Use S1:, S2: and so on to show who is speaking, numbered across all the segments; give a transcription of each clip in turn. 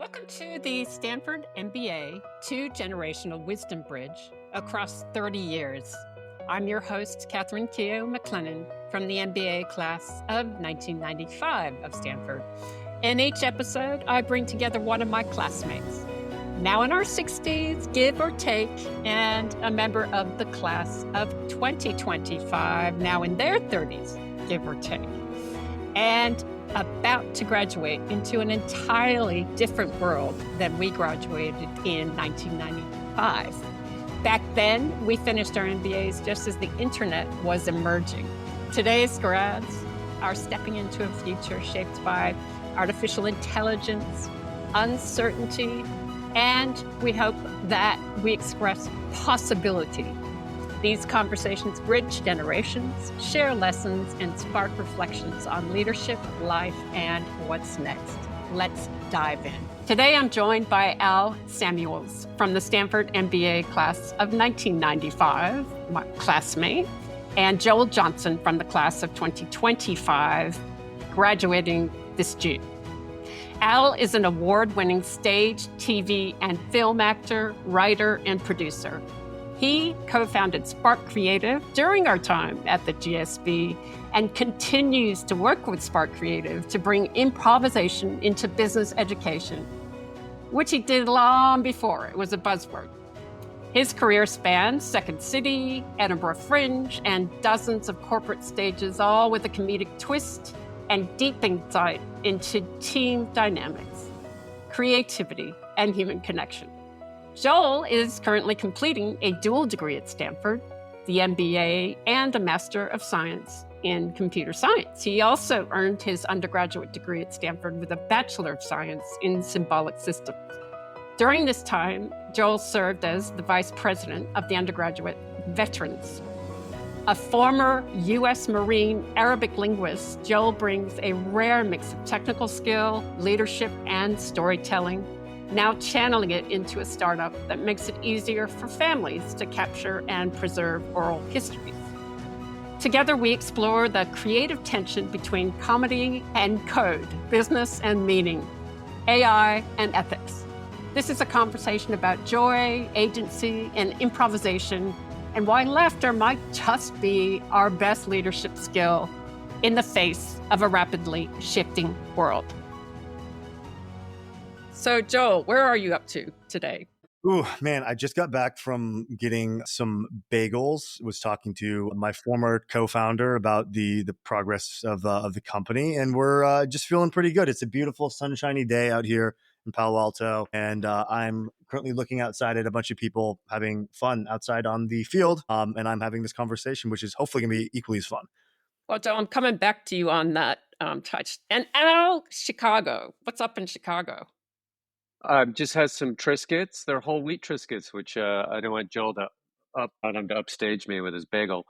S1: Welcome to the Stanford MBA Two-Generational Wisdom Bridge across 30 years. I'm your host, Catherine Keogh McLennan from the MBA Class of 1995 of Stanford. In each episode, I bring together one of my classmates, now in our 60s, give or take, and a member of the class of 2025, now in their 30s, give or take, and about to graduate into an entirely different world than we graduated in 1995. Back then, we finished our MBAs just as the internet was emerging. Today's grads are stepping into a future shaped by artificial intelligence, uncertainty, and we hope that we express possibility. These conversations bridge generations, share lessons, and spark reflections on leadership, life, and what's next. Let's dive in. Today, I'm joined by Al Samuels from the Stanford MBA Class of 1995, my classmate, and Joel Johnson from the class of 2025, graduating this June. Al is an award-winning stage, TV, and film actor, writer, and producer. He co-founded Spark Creative during our time at the GSB and continues to work with Spark Creative to bring improvisation into business education, which he did long before it was a buzzword. His career spans Second City, Edinburgh Fringe, and dozens of corporate stages, all with a comedic twist and deep insight into team dynamics, creativity, and human connection. Joel is currently completing a dual degree at Stanford, the MBA and a Master of Science in Computer Science. He also earned his undergraduate degree at Stanford with a Bachelor of Science in Symbolic Systems. During this time, Joel served as the Vice President of the Undergraduate Veterans. A former U.S. Marine Arabic linguist, Joel brings a rare mix of technical skill, leadership, and storytelling, now channeling it into a startup that makes it easier for families to capture and preserve oral histories. Together, we explore the creative tension between comedy and code, business and meaning, AI and ethics. This is a conversation about joy, agency, and improvisation, and why laughter might just be our best leadership skill in the face of a rapidly shifting world. So, Joel, where are you up to today?
S2: Ooh, man, I just got back from getting some bagels. Was talking to my former co-founder about the progress of the company, and we're just feeling pretty good. It's a beautiful, sunshiny day out here in Palo Alto, and I'm currently looking outside at a bunch of people having fun outside on the field, and I'm having this conversation, which is hopefully going to be equally as fun.
S1: Well, Joel, I'm coming back to you on that touch. And Al, Chicago, what's up in Chicago?
S3: Just has some Triscuits. They're whole wheat Triscuits, which I don't want Joel to upstage me with his bagel.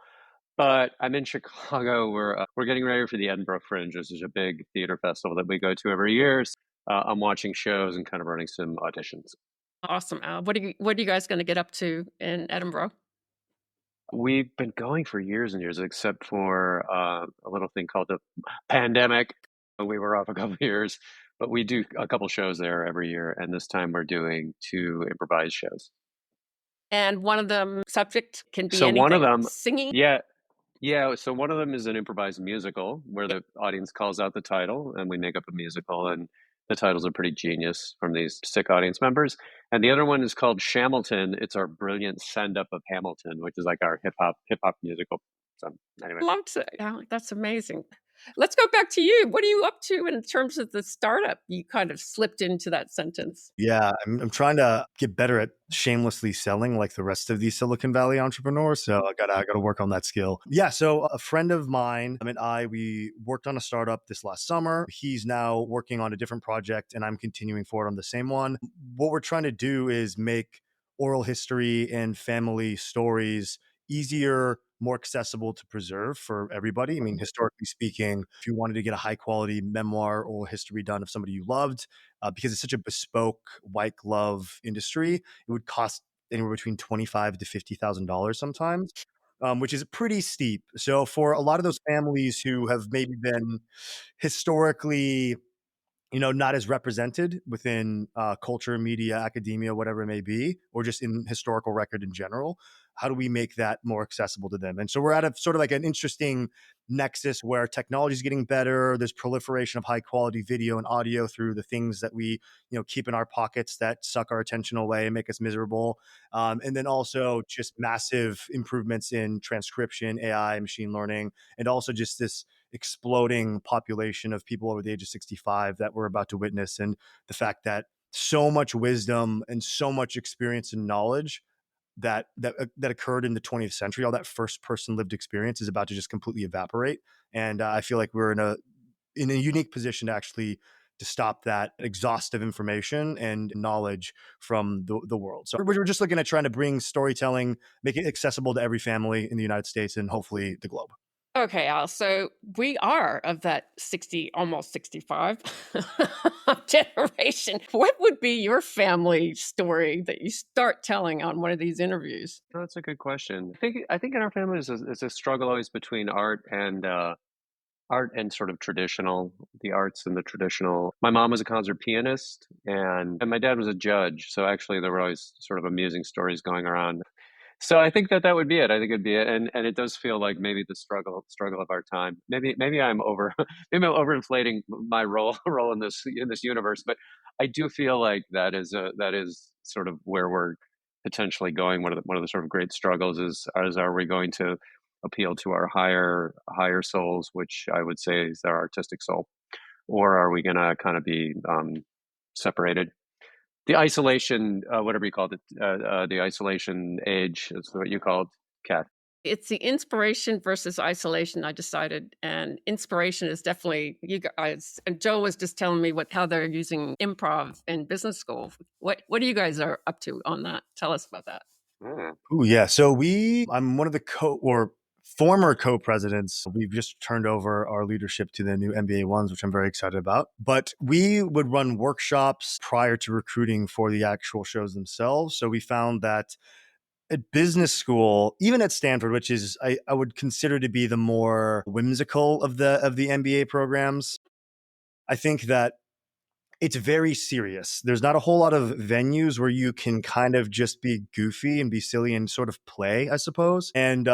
S3: But I'm in Chicago. We're getting ready for the Edinburgh Fringe. This is a big theater festival that we go to every year. So, I'm watching shows and kind of running some auditions.
S1: Awesome, Al. What are you guys going to get up to in Edinburgh?
S3: We've been going for years and years, except for a little thing called the pandemic. We were off a couple of years. But we do a couple shows there every year, and this time we're doing 2 improvised shows.
S1: And one of them subject can be
S3: So
S1: anything.
S3: one of them,
S1: Singing?
S3: yeah. So one of them is an improvised musical where the audience calls out the title, and we make up a musical, and the titles are pretty genius from these sick audience members. And the other one is called Shamilton. It's our brilliant send-up of Hamilton, which is like our hip hop musical. So anyway,
S1: Loved it. Al, that's amazing. Let's go back to you. What are you up to in terms of the startup? You kind of slipped into that sentence.
S2: Yeah, I'm trying to get better at shamelessly selling like the rest of these Silicon Valley entrepreneurs. So I gotta work on that skill. Yeah, so a friend of mine and we worked on a startup this last summer. He's now working on a different project and I'm continuing forward on the same one. What we're trying to do is make oral history and family stories easier, more accessible to preserve for everybody. I mean, historically speaking, if you wanted to get a high quality memoir or history done of somebody you loved, because it's such a bespoke white glove industry, it would cost anywhere between $25,000 to $50,000 sometimes, which is pretty steep. So for a lot of those families who have maybe been historically not as represented within culture, media, academia, whatever it may be, or just in historical record in general. How do we make that more accessible to them? And so we're at a sort of like an interesting nexus where technology is getting better. There's proliferation of high quality video and audio through the things that we, keep in our pockets that suck our attention away and make us miserable. And then also just massive improvements in transcription, AI, machine learning, and also just this exploding population of people over the age of 65 that we're about to witness. And the fact that so much wisdom and so much experience and knowledge that occurred in the 20th century, all that first person lived experience is about to just completely evaporate. And I feel like we're in a unique position to stop that exhaustive information and knowledge from the world. So we're just looking at trying to bring storytelling, make it accessible to every family in the United States and hopefully the globe.
S1: Okay, Al. So we are of that 60, almost 65 generation. What would be your family story that you start telling on one of these interviews?
S3: Oh, that's a good question. I think in our family is a struggle always between art and sort of traditional, the arts and the traditional. My mom was a concert pianist, and my dad was a judge. So actually, there were always sort of amusing stories going around. So I think that would be it. I think it'd be it, and it does feel like maybe the struggle of our time. Maybe I'm over maybe I'm overinflating my role in this universe, but I do feel like that is sort of where we're potentially going. One of the sort of great struggles is are we going to appeal to our higher souls, which I would say is our artistic soul, or are we going to kind of be separated? The isolation, whatever you called it, the isolation age is what you called, Kat.
S1: It's the inspiration versus isolation, I decided. And inspiration is definitely you guys. And Joe was just telling me how they're using improv in business school. What do you guys are up to on that? Tell us about that.
S2: Oh yeah. So I'm one of the former co-presidents. We've just turned over our leadership to the new MBA ones, which I'm very excited about. But we would run workshops prior to recruiting for the actual shows themselves. So we found that at business school, even at Stanford, which is I would consider to be the more whimsical of the MBA programs, I think that it's very serious. There's not a whole lot of venues where you can kind of just be goofy and be silly and sort of play, I suppose. And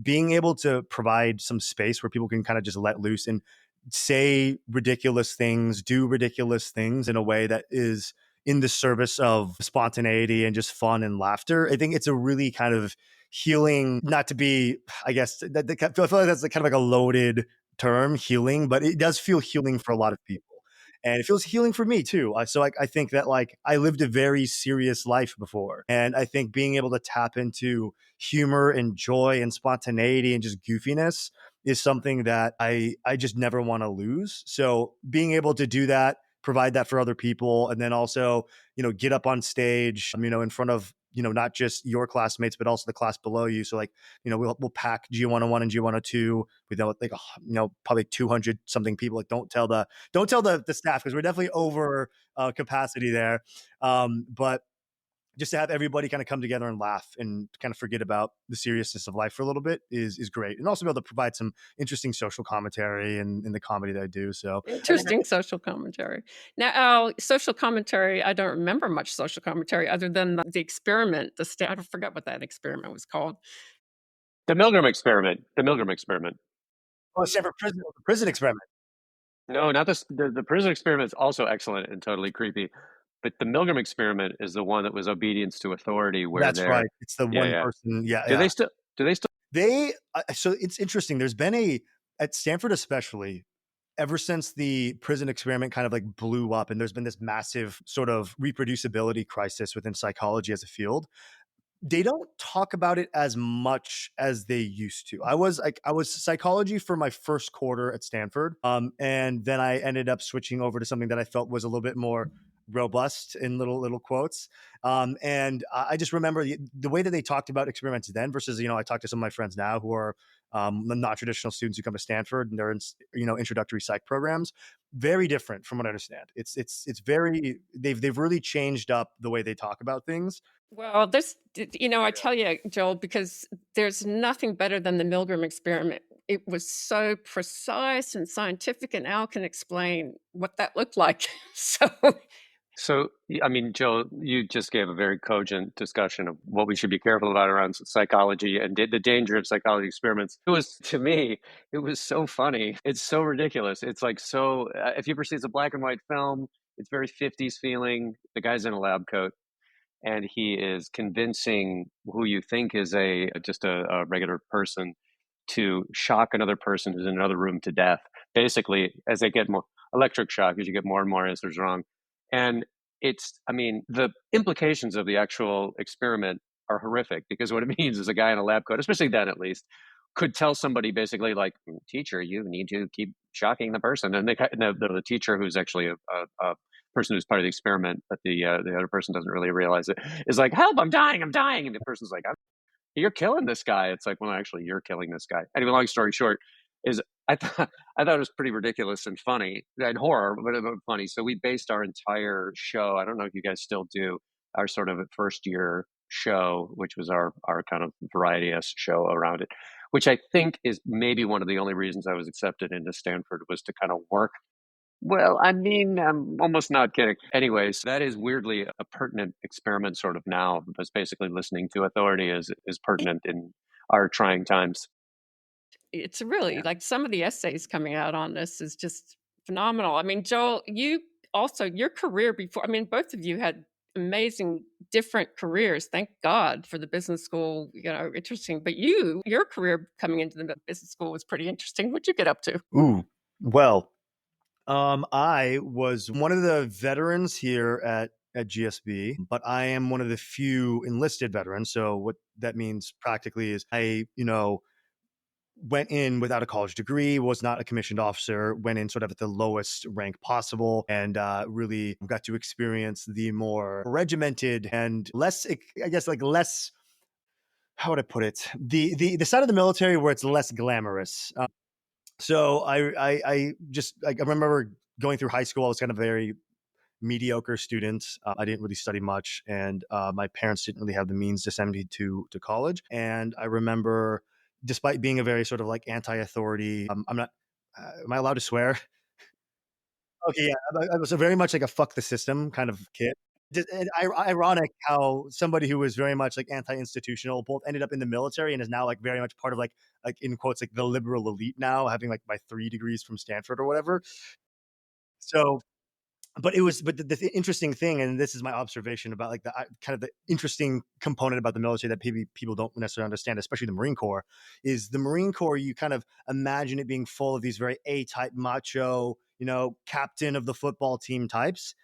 S2: being able to provide some space where people can kind of just let loose and say ridiculous things, do ridiculous things in a way that is in the service of spontaneity and just fun and laughter. I think it's a really kind of healing, not to be, I guess, I feel like that's kind of like a loaded term, healing, but it does feel healing for a lot of people. And it feels healing for me too. So I think that I lived a very serious life before. And I think being able to tap into humor and joy and spontaneity and just goofiness is something that I just never want to lose. So being able to do that, provide that for other people, and then also, get up on stage, in front of, not just your classmates, but also the class below you. So we'll pack G101 and G102 with probably 200 something people. Don't tell the staff, because we're definitely over capacity there. But just to have everybody kind of come together and laugh and kind of forget about the seriousness of life for a little bit is great. And also be able to provide some interesting social commentary in the comedy that I do. So
S1: interesting social commentary. Now, social commentary, I don't remember much social commentary other than the experiment. I forgot what that experiment was called.
S3: The Milgram experiment. The Milgram experiment.
S2: Oh, Stanford prison experiment.
S3: No, not this. The prison experiment is also excellent and totally creepy. But the Milgram experiment is the one that was obedience to authority. Where
S2: that's right. It's the one person. Yeah.
S3: Do they still?
S2: So it's interesting. There's been at Stanford especially, ever since the prison experiment kind of blew up, and there's been this massive sort of reproducibility crisis within psychology as a field. They don't talk about it as much as they used to. I was psychology for my first quarter at Stanford. And then I ended up switching over to something that I felt was a little bit more robust in little quotes. And I just remember the way that they talked about experiments then versus, I talk to some of my friends now who are non-traditional students who come to Stanford and they're in, introductory psych programs. Very different from what I understand. It's very, they've really changed up the way they talk about things.
S1: Well, I tell you, Joel, because there's nothing better than the Milgram experiment. it was so precise and scientific, and Al can explain what that looked like.
S3: So, I mean, Jill, you just gave a very cogent discussion of what we should be careful about around psychology and the danger of psychology experiments. It was, to me, it was so funny. It's so ridiculous. It's like so, if you ever see it's a black and white film, it's very 50s feeling. The guy's in a lab coat and he is convincing who you think is just a regular person to shock another person who's in another room to death. Basically, as they get more electric shock, as you get more and more answers wrong. And I mean, the implications of the actual experiment are horrific because what it means is a guy in a lab coat, especially then at least, could tell somebody basically like, teacher, you need to keep shocking the person. And the teacher, who's actually a person who's part of the experiment, but the other person doesn't really realize it, is like, help, I'm dying. And the person's like, you're killing this guy. It's like, well, actually, you're killing this guy. Anyway, long story short, is I thought it was pretty ridiculous and funny and horror, but funny. So we based our entire show. I don't know if you guys still do our sort of first year show, which was our kind of variety-esque show around it, which I think is maybe one of the only reasons I was accepted into Stanford was to kind of work. Well, I mean, I'm almost not kidding. Anyways, that is weirdly a pertinent experiment sort of now, because basically listening to authority is pertinent in our trying times.
S1: It's really like some of the essays coming out on this is just phenomenal. I mean, Joel, you also, your career before, I mean, both of you had amazing different careers. Thank God for the business school, interesting. But your career coming into the business school was pretty interesting. What'd you get up to?
S2: Ooh, well, I was one of the veterans here at GSB, but I am one of the few enlisted veterans. So what that means practically is I, went in without a college degree, was not a commissioned officer, went in sort of at the lowest rank possible, and really got to experience the more regimented and less, I guess, like less, how would I put it? The side of the military where it's less glamorous. So I just like I remember going through high school. I was kind of a very mediocre student. I didn't really study much, and my parents didn't really have the means to send me to college. And I remember, despite being a very sort of like anti-authority, I'm not. Am I allowed to swear? Okay, yeah, I was a very much like a fuck the system kind of kid. And ironic how somebody who was very much like anti-institutional both ended up in the military and is now like very much part of like in quotes like the liberal elite now, having like my 3 degrees from Stanford or whatever. So but the interesting thing, and this is my observation about like the kind of the interesting component about the military that people don't necessarily understand, especially the Marine Corps, is the Marine Corps. You kind of imagine it being full of these very A-type macho, captain of the football team types.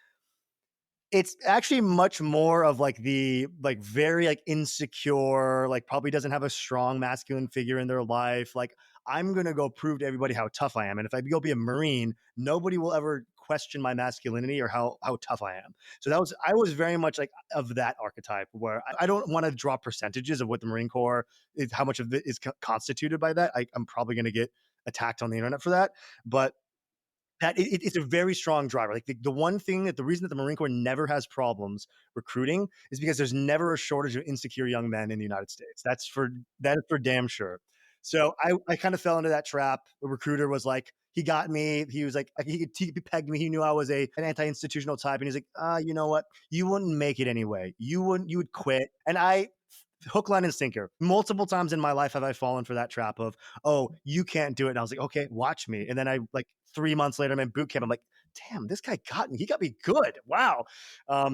S2: It's actually much more of like the like very like insecure, like probably doesn't have a strong masculine figure in their life. Like, I'm gonna go prove to everybody how tough I am, and if I go be a Marine, nobody will ever question my masculinity or how tough I am. So I was very much like of that archetype where I don't want to draw percentages of what the Marine Corps is, how much of it is constituted by that. I'm probably gonna get attacked on the internet for that, but that it's a very strong driver. Like the one thing that the reason that the Marine Corps never has problems recruiting is because there's never a shortage of insecure young men in the United States. That is for damn sure. So I kind of fell into that trap. The recruiter was like, he got me. He was like, he pegged me. He knew I was an anti-institutional type, and he's like, you know what? You wouldn't make it anyway. You would quit. And hook, line, and sinker. Multiple times in my life have I fallen for that trap of, oh, you can't do it. And I was like, okay, watch me. And then I like 3 months later, I'm in boot camp. I'm like, damn, this guy got me. He got me good. Wow.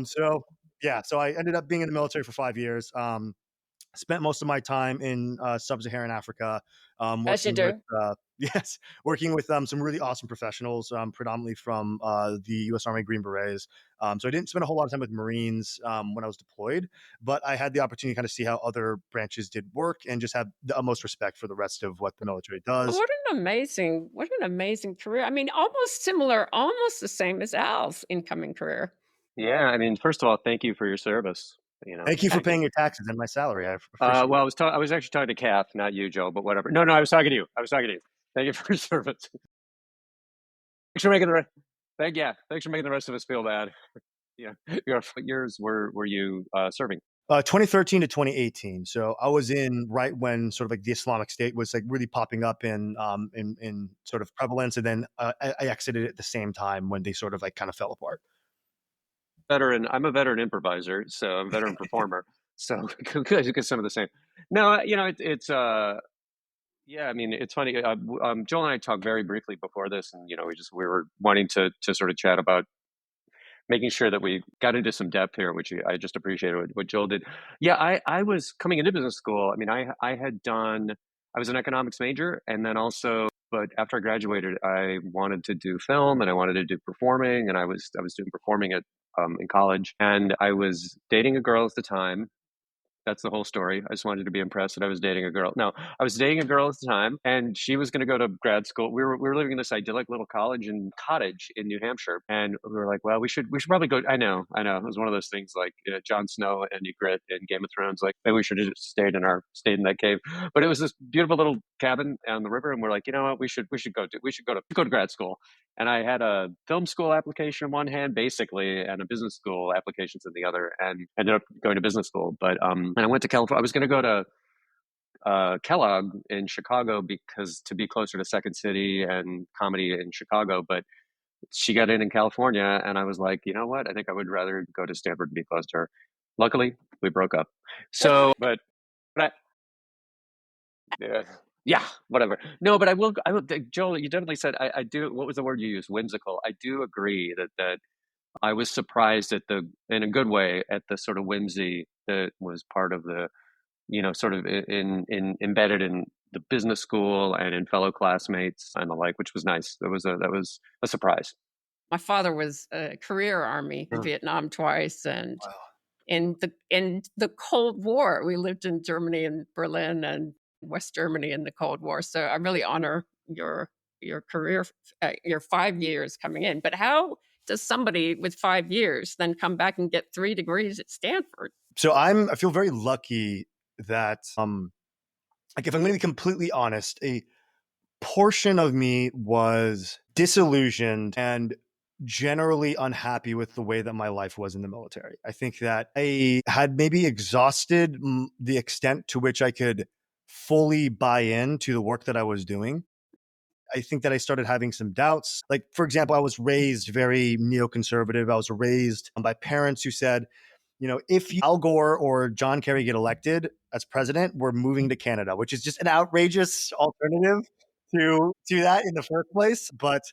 S2: So yeah, so I ended up being in the military for 5 years. Spent most of my time in sub-Saharan Africa,
S1: As you
S2: working with
S1: do.
S2: yes, working with some really awesome professionals, predominantly from the U.S. Army Green Berets. So I didn't spend a whole lot of time with Marines when I was deployed, but I had the opportunity to kind of see how other branches did work and just have the utmost respect for the rest of what the military does.
S1: What an amazing career. I mean, almost similar, almost the same as Al's incoming career.
S3: Yeah, I mean, first of all, thank you for your service.
S2: Thank you for
S3: Thank you.
S2: paying your taxes and my salary. I appreciate
S3: Well,
S2: it.
S3: I was actually talking to Kath, not you, Joe, but whatever. No, I was talking to you. Thank you for your service. Thanks for making the rest. Thanks for making the rest of us feel bad. Yeah, yours were you serving?
S2: 2013 to 2018. So I was in right when sort of like the Islamic State was like really popping up in sort of prevalence, and then I exited at the same time when they sort of like kind of fell apart.
S3: I'm a veteran improviser, so I'm a veteran performer. So because some of the same. No, it's yeah. I mean, it's funny. Joel and I talked very briefly before this, and we were wanting to sort of chat about making sure that we got into some depth here, which I just appreciated what Joel did. Yeah, I was coming into business school. I mean, I was an economics major, and then also, but after I graduated, I wanted to do film and I wanted to do performing, and I was doing performing at in college, and I was dating a girl at the time. That's the whole story. I just wanted to be impressed that I was dating a girl. No, I was dating a girl at the time, and she was going to go to grad school. We were living in this idyllic little college and cottage in New Hampshire, and we were like, well, we should probably go. I know. It was one of those things like Jon Snow and Ygritte in Game of Thrones. Like maybe we should have just stayed in that cave. But it was this beautiful little cabin on the river, and we're like, you know what, we should go to grad school. And I had a film school application in one hand, basically, and a business school applications in the other, and ended up going to business school. But and I went to California. I was going to go to Kellogg in Chicago because to be closer to Second City and comedy in Chicago, but she got in California, and I was like, you know what? I think I would rather go to Stanford and be close to her. Luckily, we broke up. So, but yeah, yeah, whatever. No, but I will. Joel, you definitely said I do. What was the word you used? Whimsical. I do agree that I was surprised in a good way, at the sort of whimsy that was part of the, sort of in embedded in the business school and in fellow classmates and the like, which was nice. That was a surprise.
S1: My father was a career Army in
S2: Mm.
S1: Vietnam twice, and
S2: Wow.
S1: in the Cold War, we lived in Germany and Berlin and West Germany in the Cold War. So I really honor your career, your 5 years coming in. But how does somebody with 5 years then come back and get 3 degrees at Stanford?
S2: So I feel very lucky that like if I'm going to be completely honest, a portion of me was disillusioned and generally unhappy with the way that my life was in the military. I think that I had maybe exhausted the extent to which I could fully buy into the work that I was doing. I think that I started having some doubts. Like, for example, I was raised very neoconservative. I was raised by parents who said, if Al Gore or John Kerry get elected as president, we're moving to Canada, which is just an outrageous alternative to that in the first place. But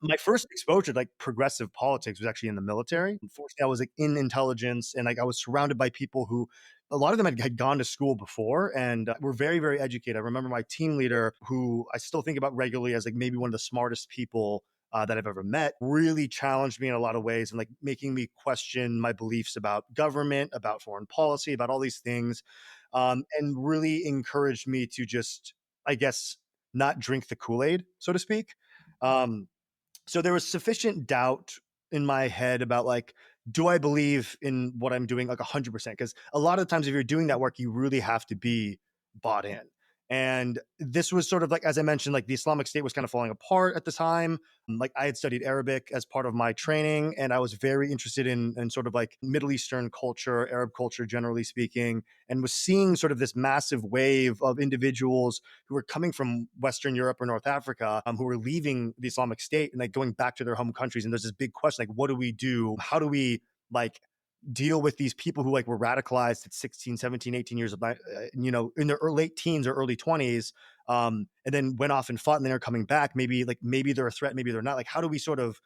S2: my first exposure to like progressive politics was actually in the military. Unfortunately, I was like in intelligence, and like I was surrounded by people who a lot of them had gone to school before and were very, very educated. I remember my team leader, who I still think about regularly as like maybe one of the smartest people that I've ever met, really challenged me in a lot of ways and like making me question my beliefs about government, about foreign policy, about all these things, and really encouraged me to just, I guess, not drink the Kool-Aid, so to speak. Um, so there was sufficient doubt in my head about like, do I believe in what I'm doing like 100%? Because a lot of the times if you're doing that work, you really have to be bought in. And this was sort of like, as I mentioned, like the Islamic State was kind of falling apart at the time. Like I had studied Arabic as part of my training, and I was very interested in sort of like Middle Eastern culture, Arab culture, generally speaking, and was seeing sort of this massive wave of individuals who were coming from Western Europe or North Africa, who were leaving the Islamic State and like going back to their home countries. And there's this big question, like, what do we do? How do we like deal with these people who like were radicalized at 16, 17, 18 years of, in their late teens or early 20s, and then went off and fought, and then are coming back. Maybe they're a threat, maybe they're not. Like, how do we sort of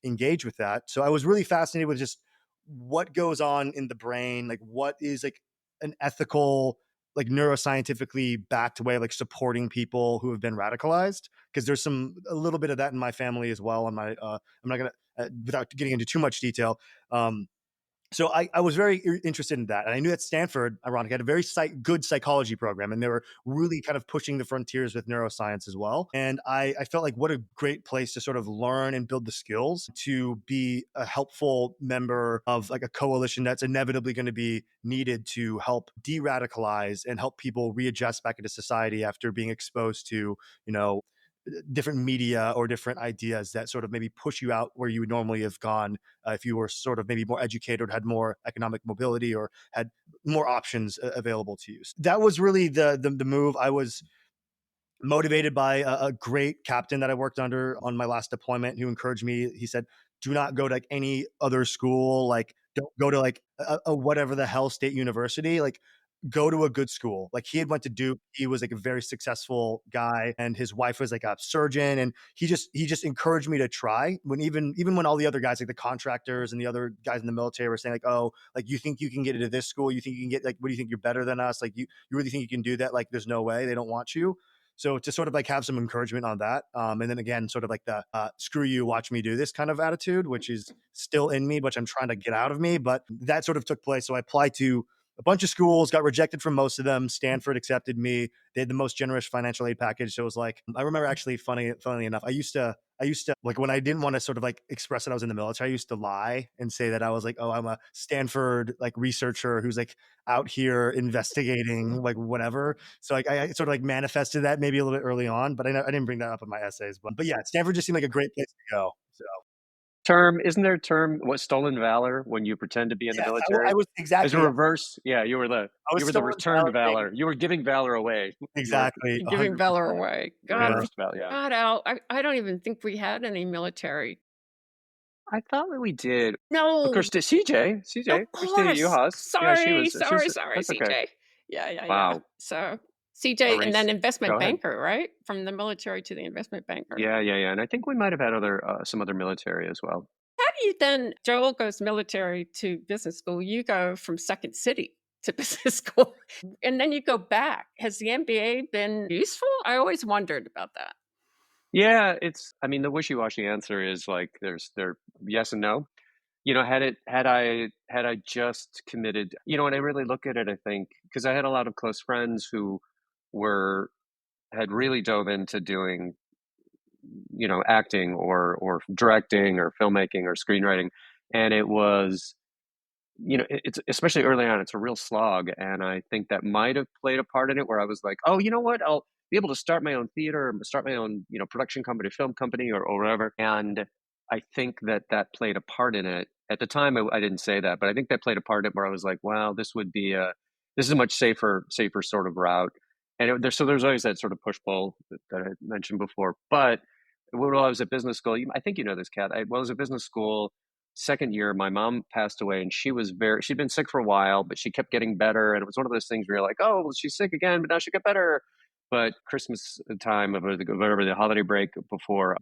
S2: engage with that? So I was really fascinated with just what goes on in the brain, like what is like an ethical, like neuroscientifically backed way of like supporting people who have been radicalized, because there's a little bit of that in my family as well. On my I'm not gonna without getting into too much detail. So I was very interested in that. And I knew that Stanford, ironically, had a very good psychology program, and they were really kind of pushing the frontiers with neuroscience as well. And I felt like what a great place to sort of learn and build the skills to be a helpful member of like a coalition that's inevitably going to be needed to help de-radicalize and help people readjust back into society after being exposed to, different media or different ideas that sort of maybe push you out where you would normally have gone if you were sort of maybe more educated, had more economic mobility, or had more options available to you. So that was really the move. I was motivated by a great captain that I worked under on my last deployment, who encouraged me. He said, do not go to like any other school. Like, don't go to like a whatever the hell state university. Like, go to a good school. Like, he had went to Duke. He was like a very successful guy, and his wife was like a surgeon. And he just encouraged me to try, when even when all the other guys, like the contractors and the other guys in the military, were saying like, oh, like, you think you can get into this school? You think you can get, like, what do you think, you're better than us? Like, you really think you can do that? Like, there's no way, they don't want you. So to sort of like have some encouragement on that, and then again, sort of like the screw you, watch me do this kind of attitude, which is still in me, which I'm trying to get out of me. But that sort of took place. So I applied to a bunch of schools, got rejected from most of them. Stanford accepted me. They had the most generous financial aid package. So it was like, I remember actually, funnily enough, I used to like, when I didn't want to sort of like express that I was in the military, I used to lie and say that I was like, oh, I'm a Stanford like researcher who's like out here investigating like whatever. So like I sort of like manifested that maybe a little bit early on, but I didn't bring that up in my essays. But yeah, Stanford just seemed like a great place to go. So
S3: Isn't there a term, what, stolen valor, when you pretend to be in the
S2: yes,
S3: military?
S2: I was
S3: As a
S2: exactly.
S3: reverse, yeah, you were
S2: I was
S3: the
S2: stolen
S3: returned
S2: validating.
S3: valor. You were giving valor away. You were
S2: Exactly.
S1: Giving
S2: 100%.
S1: valor away.
S3: the
S1: God,
S2: Yeah.
S3: reversed valor. Yeah,
S1: God, Al, I don't even think we had any military.
S3: I thought that we did. Of
S1: No,
S3: course, CJ,
S1: of
S3: we stayed at
S1: course.
S3: UHAS. Yeah,
S1: Sorry,
S3: she's.
S1: sorry,
S3: That's okay.
S1: CJ. Yeah.
S3: Wow,
S1: So CJ, and
S3: Maurice,
S1: then
S3: go
S1: investment
S3: ahead.
S1: banker, right? From the military to the investment banker.
S3: Yeah. And I think we might have had some other military as well.
S1: How do you then, Joel goes military to business school. You go from Second City to business school, and then you go back. Has the MBA been useful? I always wondered about that.
S3: Yeah, I mean, the wishy-washy answer is like there yes and no. Had I just committed, when I really look at it, I think, because I had a lot of close friends who were had really dove into doing, acting or directing or filmmaking or screenwriting, and it was, it's especially early on, it's a real slog, and I think that might have played a part in it, where I was like, oh, you know what, I'll be able to start my own theater, start my own, production company, film company, or whatever. And I think that played a part in it. At the time, I didn't say that, but I think that played a part in it, where I was like, well, this is a much safer sort of route. And so there's always that sort of push pull that I mentioned before. But when I was at business school, I think you know this, Kat. When I was at business school, second year, my mom passed away, and she'd been sick for a while, but she kept getting better. And it was one of those things where you're like, oh, well, she's sick again, but now she got better. But Christmas time of whatever, the holiday break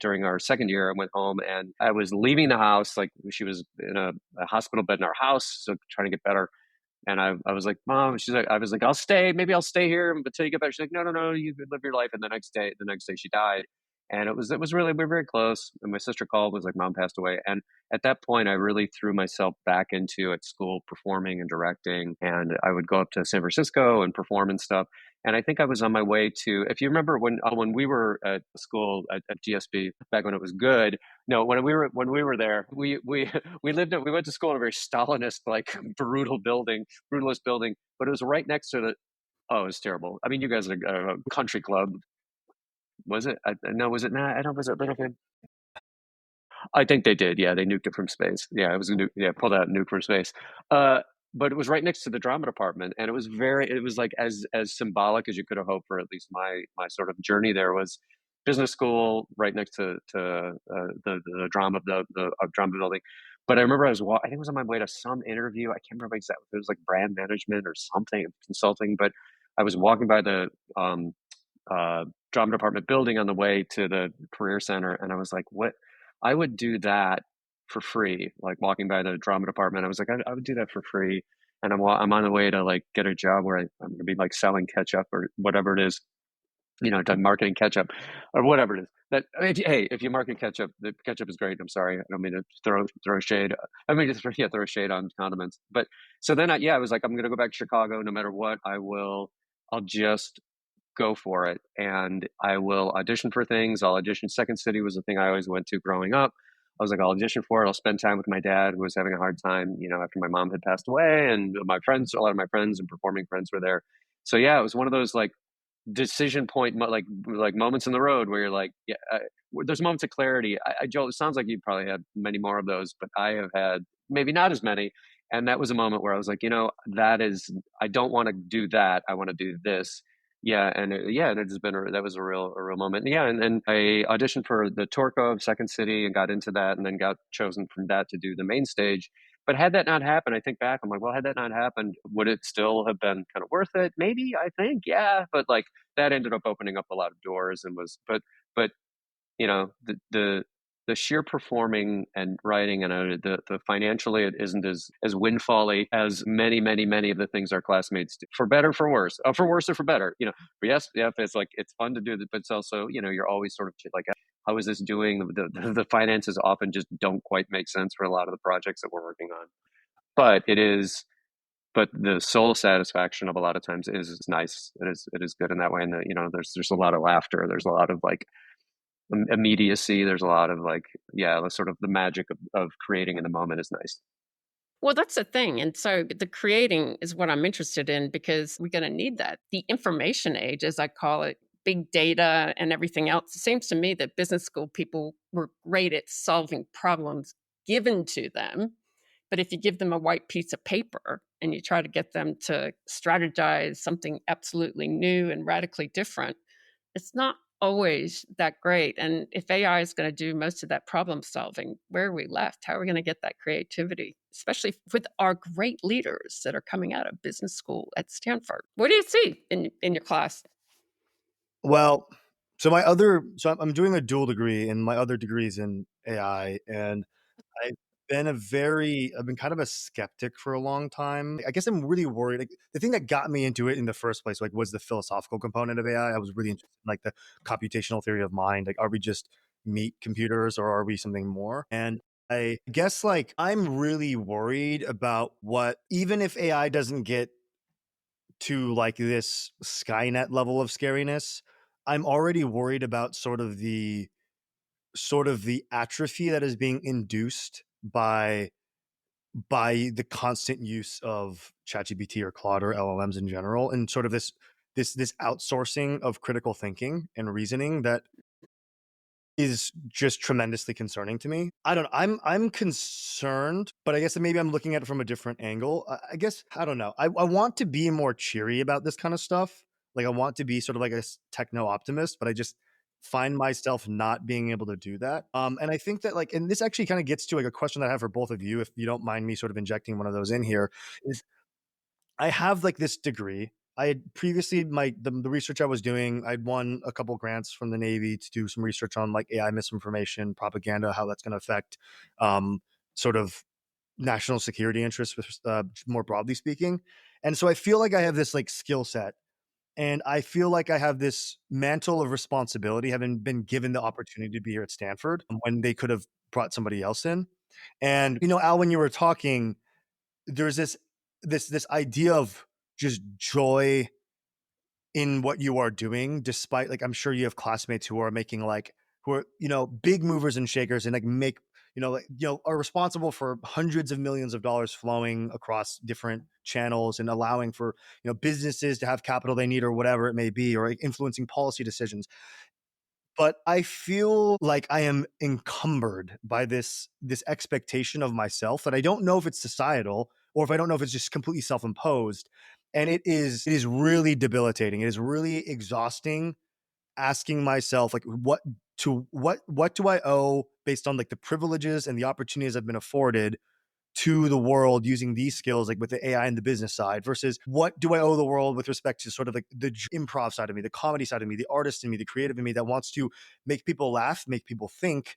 S3: during our second year, I went home, and I was leaving the house. Like, she was in a hospital bed in our house, so trying to get better. And I was like, Mom, I was like, maybe I'll stay here until you get better. She's like, no, you live your life. And the next day she died. And it was really, we were very close. And my sister called, was like, Mom passed away. And at that point, I really threw myself back into, at school, performing and directing. And I would go up to San Francisco and perform and stuff. And I think I was on my way to, if you remember when we were at school at GSB, back when it was good. No, when we were there, we we went to school in a very Stalinist, like, brutalist building, but it was right next to oh, it was terrible. I mean, you guys are a country club. Was it? No, was it not? I don't. Was it Littleton? I think they did. Yeah, they nuked it from space. Yeah, it was a nuke. Yeah, pulled out a nuke from space. But it was right next to the drama department, and it was like as symbolic as you could have hoped for. At least my sort of journey there was business school right next to the drama drama building. But I remember I think it was on my way to some interview. I can't remember exactly. It was like brand management or something, consulting. But I was walking by the drama department building on the way to the career center, and I was like, what? I would do that for free, like walking by the drama department. I was like, I would do that for free. And I'm on the way to like get a job where I'm going to be like selling ketchup or whatever it is, done marketing ketchup or whatever it is. If you market ketchup, the ketchup is great. I'm sorry, I don't mean to throw shade. I mean to throw shade on condiments. But so then I was like, I'm going to go back to Chicago no matter what. I'll just go for it, and I will audition for things. I'll audition. Second City was the thing I always went to growing up. I was like, I'll audition for it. I'll spend time with my dad, who was having a hard time, after my mom had passed away, and a lot of my friends and performing friends were there. So yeah, it was one of those like decision point, like moments in the road where you're like, yeah, there's moments of clarity. Joel, it sounds like you probably had many more of those, but I have had maybe not as many. And that was a moment where I was like, I don't want to do that. I want to do this. Yeah, and and it has been that was a real moment. Yeah, and I auditioned for the Torco of Second City and got into that, and then got chosen from that to do the main stage. But had that not happened, I think back, I'm like, well, had that not happened, would it still have been kind of worth it? Maybe, I think, yeah. But like that ended up opening up a lot of doors and but the sheer performing and writing and the financially, it isn't as windfally as many of the things our classmates do, for better, for worse, for worse or for better. But yes, yeah, it's like it's fun to do that, but it's also you're always sort of like, how is this doing? The finances often just don't quite make sense for a lot of the projects that we're working on, but it is. But the soul satisfaction of a lot of times is nice. It is good in that way, and there's a lot of laughter. There's a lot of like immediacy. There's a lot of like, the sort of the magic of creating in the moment is nice.
S1: Well, that's the thing. And so the creating is what I'm interested in, because we're going to need that. The information age, as I call it, big data and everything else. It seems to me that business school people were great at solving problems given to them. But if you give them a white piece of paper and you try to get them to strategize something absolutely new and radically different, it's not always that great. And if AI is going to do most of that problem solving, where are we left? How are we going to get that creativity, especially with our great leaders that are coming out of business school at Stanford? What do you see in your class?
S2: Well, so I'm doing a dual degree, and my other degree is in AI, and I've I've been kind of a skeptic for a long time. I guess I'm really worried. Like, the thing that got me into it in the first place, like, was the philosophical component of AI. I was really interested in like the computational theory of mind. Like, are we just meat computers, or are we something more? And I guess like I'm really worried about what, even if AI doesn't get to like this Skynet level of scariness, I'm already worried about sort of the atrophy that is being induced by the constant use of ChatGPT or Claude or LLMs in general, and sort of this outsourcing of critical thinking and reasoning that is just tremendously concerning to me. I don't know. I'm concerned, but I guess maybe I'm looking at it from a different angle. I guess I don't know. I want to be more cheery about this kind of stuff. Like, I want to be sort of like a techno optimist, but I just find myself not being able to do that. And I think that like, and this actually kind of gets to like a question that I have for both of you, if you don't mind me sort of injecting one of those in here, is I have like this degree. I had previously the research I was doing, I'd won a couple grants from the Navy to do some research on like AI misinformation, propaganda, how that's going to affect sort of national security interests, more broadly speaking. And so I feel like I have this like skill set, and I feel like I have this mantle of responsibility, having been given the opportunity to be here at Stanford when they could have brought somebody else in. And Al, when you were talking, there's this idea of just joy in what you are doing, despite, like, I'm sure you have classmates who are making like, who are big movers and shakers, and like make are responsible for hundreds of millions of dollars flowing across different channels and allowing for businesses to have capital they need, or whatever it may be, or like influencing policy decisions. But I feel like I am encumbered by this expectation of myself that I don't know if it's societal, or if I don't know if it's just completely self-imposed. And it is really debilitating. It is really exhausting, asking myself like, what do I owe, based on like the privileges and the opportunities I've been afforded, to the world using these skills, like with the AI and the business side, versus what do I owe the world with respect to sort of like the improv side of me, the comedy side of me, the artist in me, the creative in me that wants to make people laugh, make people think,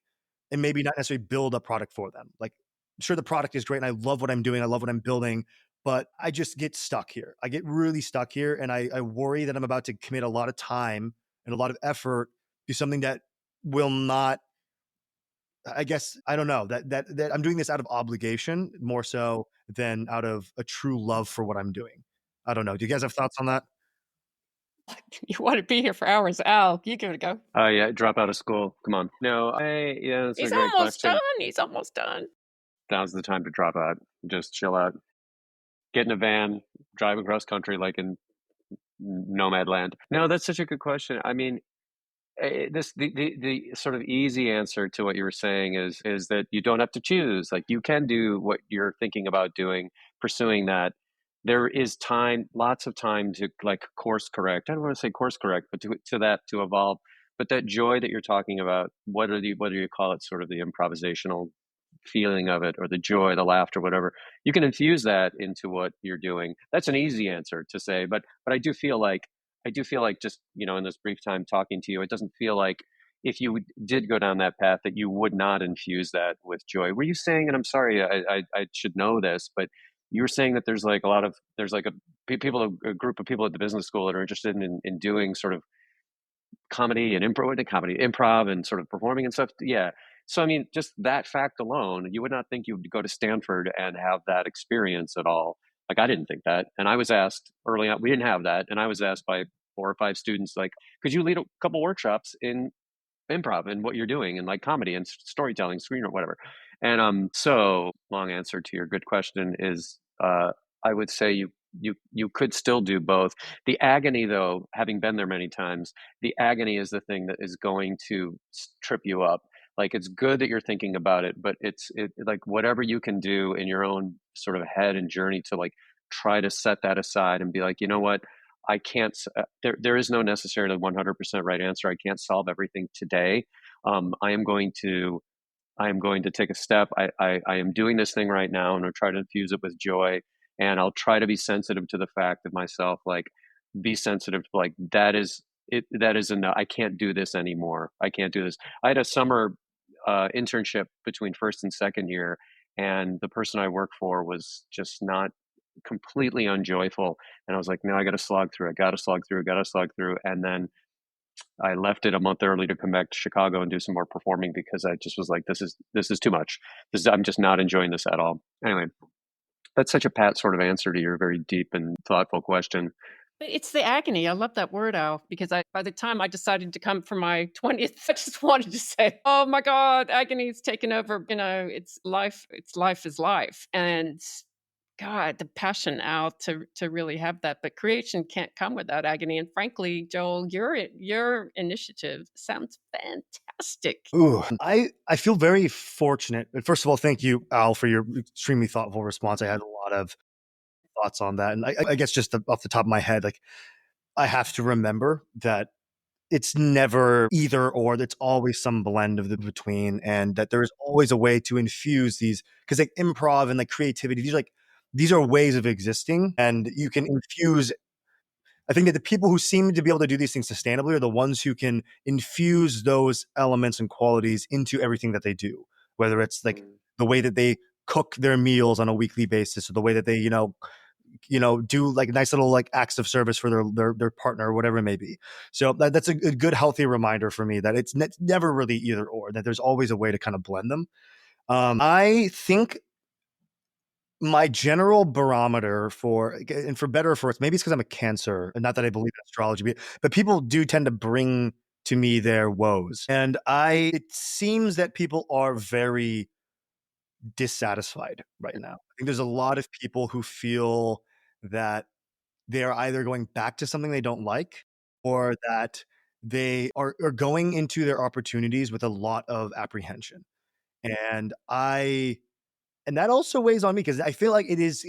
S2: and maybe not necessarily build a product for them. Like, sure, the product is great and I love what I'm doing, I love what I'm building, but I just get stuck here. I get really stuck here, and I worry that I'm about to commit a lot of time and a lot of effort to something that will not, I guess, I don't know, that I'm doing this out of obligation more so than out of a true love for what I'm doing. I don't know. Do you guys have thoughts on that?
S1: You want to be here for hours. Al, you give it a go.
S3: Yeah, drop out of school. Come on. No, that's a
S1: He's
S3: great
S1: almost
S3: question.
S1: done. He's almost done.
S3: Now's the time to drop out. Just chill out. Get in a van, drive across country like in nomad land. No, that's such a good question. I mean, the sort of easy answer to what you were saying is that you don't have to choose. Like, you can do what you're thinking about doing, pursuing that. There is time, lots of time to like course correct. I don't want to say course correct, but to evolve. But that joy that you're talking about, what do you call it? Sort of the improvisational feeling of it, or the joy, the laughter, whatever. You can infuse that into what you're doing. That's an easy answer to say, but I do feel like just, in this brief time talking to you, it doesn't feel like if you did go down that path that you would not infuse that with joy. Were you saying, and I'm sorry, I should know this, but you were saying that there's like a group of people at the business school that are interested in doing sort of comedy and improv and sort of performing and stuff. Yeah. So, I mean, just that fact alone, you would not think you would go to Stanford and have that experience at all. Like, I didn't think that. And I was asked early on, we didn't have that. And I was asked by 4 or 5 students, like, could you lead a couple workshops in improv and what you're doing and like comedy and storytelling, screen or whatever. And so long answer to your good question is, I would say you could still do both. The agony, though, having been there many times, the agony is the thing that is going to trip you up. Like, it's good that you're thinking about it, but it like whatever you can do in your own sort of head and journey to like try to set that aside and be like, you know what, I can't. There is no necessarily 100% right answer. I can't solve everything today. I am going to take a step. I am doing this thing right now, and I'll try to infuse it with joy. And I'll try to be sensitive to the fact of myself, like, be sensitive to like, that is it. That is enough. I can't do this anymore. I can't do this. I had a summer internship between first and second year, and the person I worked for was just not completely unjoyful. And I was like, no, I got to slog through. I got to slog through. Got to slog through. And then I left it a month early to come back to Chicago and do some more performing because I just was like, this is too much. I'm just not enjoying this at all. Anyway, that's such a pat sort of answer to your very deep and thoughtful question.
S1: But it's the agony. I love that word, Al, because by the time I decided to come for my 20th, I just wanted to say, oh my God, agony's taken over. It's life is life. And God, the passion, Al, to really have that. But creation can't come without agony. And frankly, Joel, your initiative sounds fantastic.
S2: Ooh, I feel very fortunate. First of all, thank you, Al, for your extremely thoughtful response. I had a lot of thoughts on that. And I guess just off the top of my head, like, I have to remember that it's never either or, it's always some blend of the between, and that there is always a way to infuse these, because like improv and like creativity, these are ways of existing, and you can infuse. I think that the people who seem to be able to do these things sustainably are the ones who can infuse those elements and qualities into everything that they do, whether it's like the way that they cook their meals on a weekly basis, or the way that they, do like nice little like acts of service for their partner or whatever it may be. So that's a good, healthy reminder for me that it's never really either or, that there's always a way to kind of blend them. I think my general barometer for better or for worse, maybe it's because I'm a Cancer, and not that I believe in astrology, but people do tend to bring to me their woes. And it seems that people are very dissatisfied right now. I think there's a lot of people who feel that they are either going back to something they don't like, or that they are going into their opportunities with a lot of apprehension. And that also weighs on me, because I feel like it is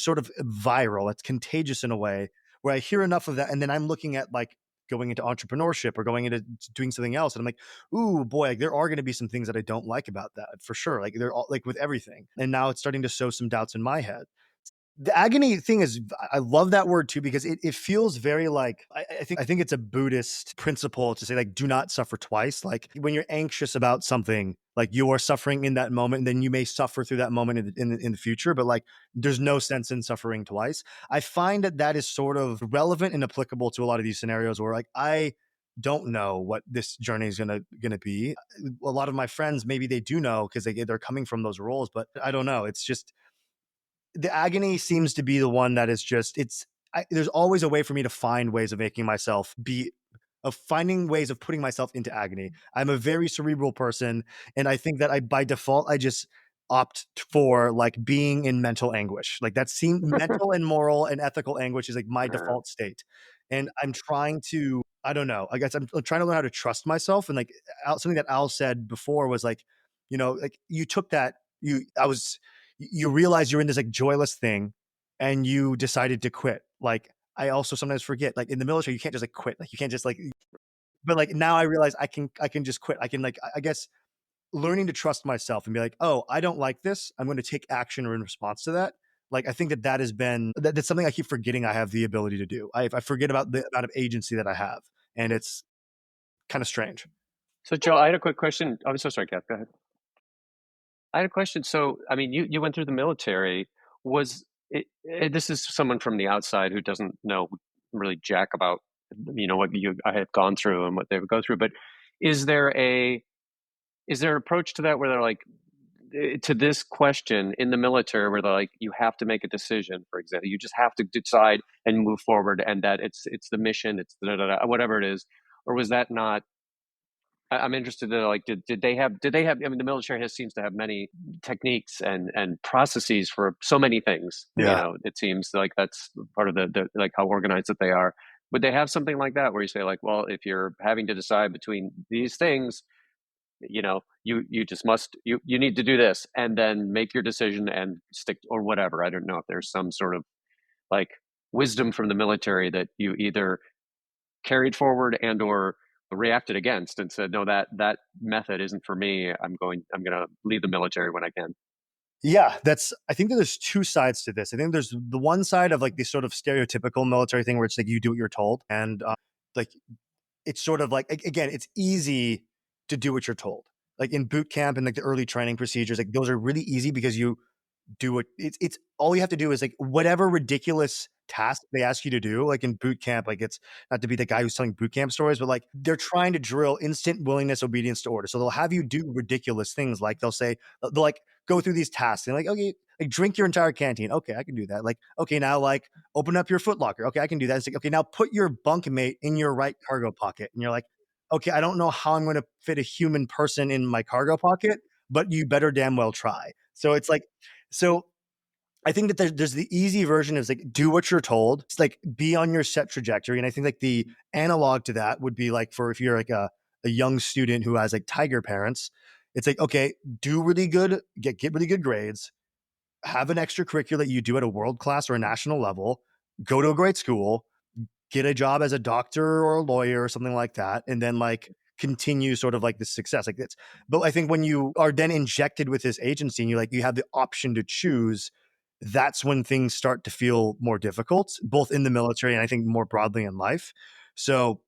S2: sort of viral. It's contagious in a way, where I hear enough of that, and then I'm looking at like going into entrepreneurship or going into doing something else, and I'm like, ooh boy, like, there are going to be some things that I don't like about that for sure. Like, they're all like with everything, and now it's starting to sow some doubts in my head. The agony thing is, I love that word too, because it feels very like, I think it's a Buddhist principle to say, like, do not suffer twice. Like, when you're anxious about something, like, you are suffering in that moment, and then you may suffer through that moment in the future, but like, there's no sense in suffering twice. I find that is sort of relevant and applicable to a lot of these scenarios where, like, I don't know what this journey is gonna be. A lot of my friends, maybe they do know, because they're coming from those roles, but I don't know. It's just, the agony seems to be the one that is just, there's always a way for me to find ways of making myself finding ways of putting myself into agony. I'm a very cerebral person, and I think that by default, opt for like being in mental anguish. Like that seemed mental and moral and ethical anguish is like my default state. And I'm trying to, I don't know, I guess I'm trying to learn how to trust myself. And like something that Al said before was like, like you took that, you realize you're in this like joyless thing and you decided to quit. Like I also sometimes forget, like in the military, you can't just like quit. Like you can't just like, but like now I realize I can just quit. I can like, I guess learning to trust myself and be like, oh, I don't like this. I'm going to take action in response to that. Like, I think that has been, that's something I keep forgetting I have the ability to do. I forget about the amount of agency that I have. And it's kind of strange.
S3: So, Joe, I had a quick question. I'm so sorry, Kath. Go ahead. I had a question. So, I mean, you went through the military. Was this is someone from the outside who doesn't know really jack about, what I have gone through and what they would go through. But is there an approach to that where they're like, to this question in the military where they're like, you have to make a decision, for example, you just have to decide and move forward, and that it's the mission, it's whatever it is, or was that not? I'm interested in like, did they have? I mean, the military seems to have many techniques and processes for so many things.
S2: Yeah.
S3: It seems like that's part of the like how organized that they are. Would they have something like that where you say like, well, if you're having to decide between these things, you just must, you need to do this and then make your decision and stick or whatever. I don't know if there's some sort of like wisdom from the military that you either carried forward and or reacted against and said, no, that method isn't for me. I'm going to leave the military when I can.
S2: Yeah, I think that there's two sides to this. I think there's the one side of like the sort of stereotypical military thing where it's like you do what you're told. And like, it's sort of like, again, it's easy to do what you're told. Like in boot camp and like the early training procedures, like those are really easy because you do it. It's all you have to do is like whatever ridiculous task they ask you to do. Like in boot camp, like it's not to be the guy who's telling boot camp stories, but like they're trying to drill instant willingness, obedience to order. So they'll have you do ridiculous things. Like they'll like go through these tasks and like, okay, like drink your entire canteen. Okay, I can do that. Like, okay, now like open up your foot locker. Okay, I can do that. It's like, okay, now put your bunkmate in your right cargo pocket. And you're like, okay, I don't know how I'm going to fit a human person in my cargo pocket, but you better damn well try. So it's like, so I think that there's the easy version is like, do what you're told. It's like, be on your set trajectory. And I think like the analog to that would be like for if you're like a young student who has like tiger parents, it's like, okay, do really good, get really good grades, have an extracurricular that you do at a world class or a national level, go to a great school, get a job as a doctor or a lawyer or something like that. And then like continue sort of like the success like this. But I think when you are then injected with this agency and you have the option to choose, that's when things start to feel more difficult, both in the military and I think more broadly in life. So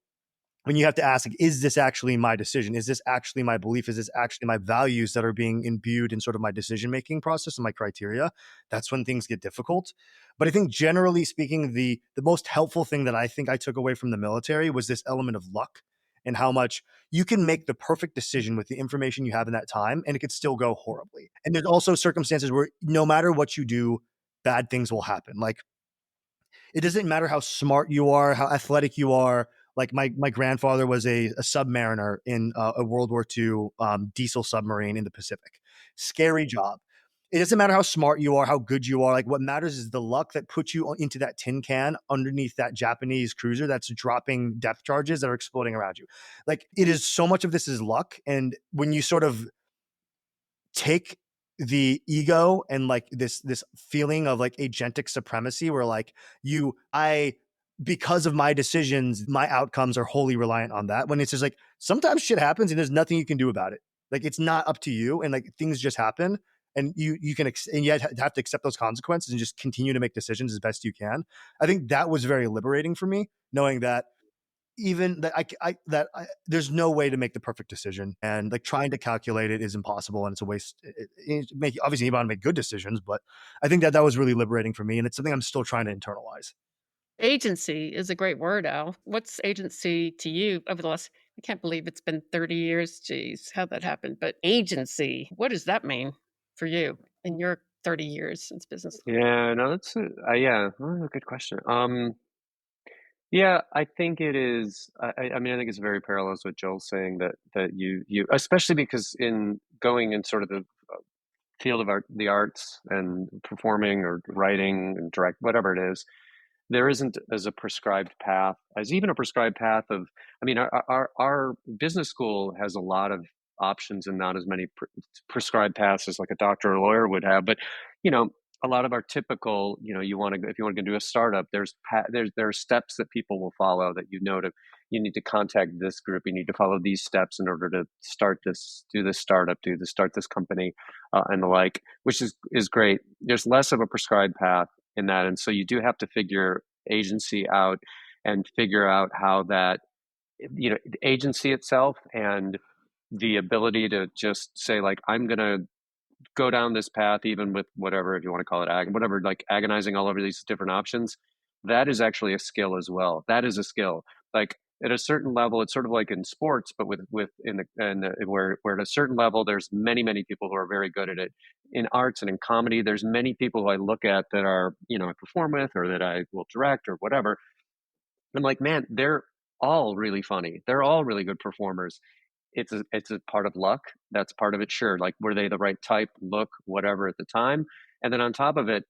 S2: when you have to ask, like, is this actually my decision? Is this actually my belief? Is this actually my values that are being imbued in sort of my decision-making process and my criteria? That's when things get difficult. But I think generally speaking, the most helpful thing that I think I took away from the military was this element of luck and how much you can make the perfect decision with the information you have in that time, and it could still go horribly. And there's also circumstances where no matter what you do, bad things will happen. Like, it doesn't matter how smart you are, how athletic you are. Like my grandfather was a submariner in a World War II diesel submarine in the Pacific. Scary job. It doesn't matter how smart you are, how good you are. Like what matters is the luck that puts you into that tin can underneath that Japanese cruiser that's dropping depth charges that are exploding around you. Like it is so much of this is luck. And when you sort of take the ego and like this feeling of like agentic supremacy where like because of my decisions, my outcomes are wholly reliant on that. When it's just like, sometimes shit happens and there's nothing you can do about it. Like it's not up to you and like things just happen and you can, and yet have to accept those consequences and just continue to make decisions as best you can. I think that was very liberating for me, knowing that even that there's no way to make the perfect decision, and like trying to calculate it is impossible and it's a waste. Obviously you want to make good decisions, but I think that was really liberating for me, and it's something I'm still trying to internalize.
S1: Agency is a great word, Al. What's agency to you over the last, I can't believe it's been 30 years. Geez, how'd that happen? But agency, what does that mean for you in your 30 years since business?
S3: Yeah, no, that's a good question. Yeah, I think it is. I mean, I think it's very parallel to what Joel's saying that you especially because in going in sort of the field of the arts and performing or writing and direct, whatever it is, there isn't as a prescribed path as even a prescribed path of, I mean, our business school has a lot of options and not as many prescribed paths as like a doctor or lawyer would have. But, you know, a lot of our typical, you know, you want to, if you want to do a startup, there are steps that people will follow that, you need to contact this group. You need to follow these steps in order to start this, do this startup, start this company, and the like, which is great. There's less of a prescribed path in that. And so you do have to figure agency out and figure out how that, you know, the agency itself and the ability to just say like, I'm going to go down this path, even with whatever, if you want to call it whatever, like agonizing all over these different options. That is actually a skill as well. That is a skill. Like at a certain level, it's sort of like in sports, but where at a certain level, there's many people who are very good at it. In arts and in comedy, there's many people who I look at that are, you know, I perform with or that I will direct or whatever. I'm like, man, they're all really funny. They're all really good performers. It's a part of luck. That's part of it. Sure. Like, were they the right type, look, whatever at the time? And then on top of it,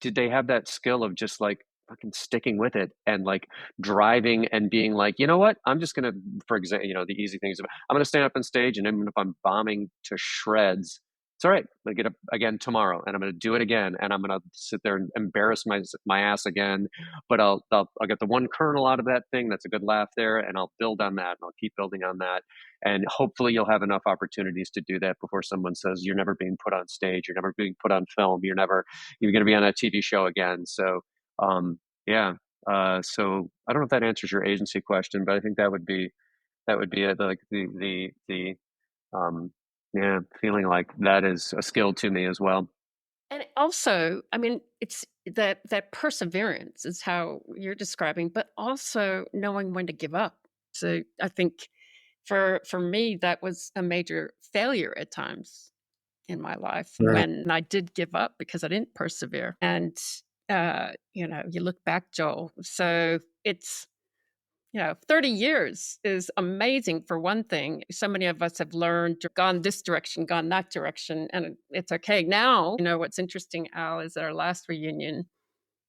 S3: did they have that skill of just like fucking sticking with it and like driving and being like, you know what? I'm just going to, for example, you know, the easy things, I'm going to stand up on stage, and even if I'm bombing to shreds, it's all right. I'm going to get up again tomorrow, and I'm going to do it again. And I'm going to sit there and embarrass my ass again. But I'll get the one kernel out of that thing. That's a good laugh there. And I'll build on that, and I'll keep building on that. And hopefully you'll have enough opportunities to do that before someone says, you're never being put on stage. You're never being put on film. You're going to be on a TV show again. So, yeah. So I don't know if that answers your agency question, but I think that would be it. Like yeah, feeling like that is a skill to me as well.
S1: And also, I mean, it's that perseverance is how you're describing, but also knowing when to give up. So I think for me, that was a major failure at times in my life when I did give up because I didn't persevere. And you know, you look back, Joel. So it's, you know, 30 years is amazing for one thing. So many of us have learned, gone this direction, gone that direction, and it's okay. Now, you know, what's interesting, Al, is at our last reunion,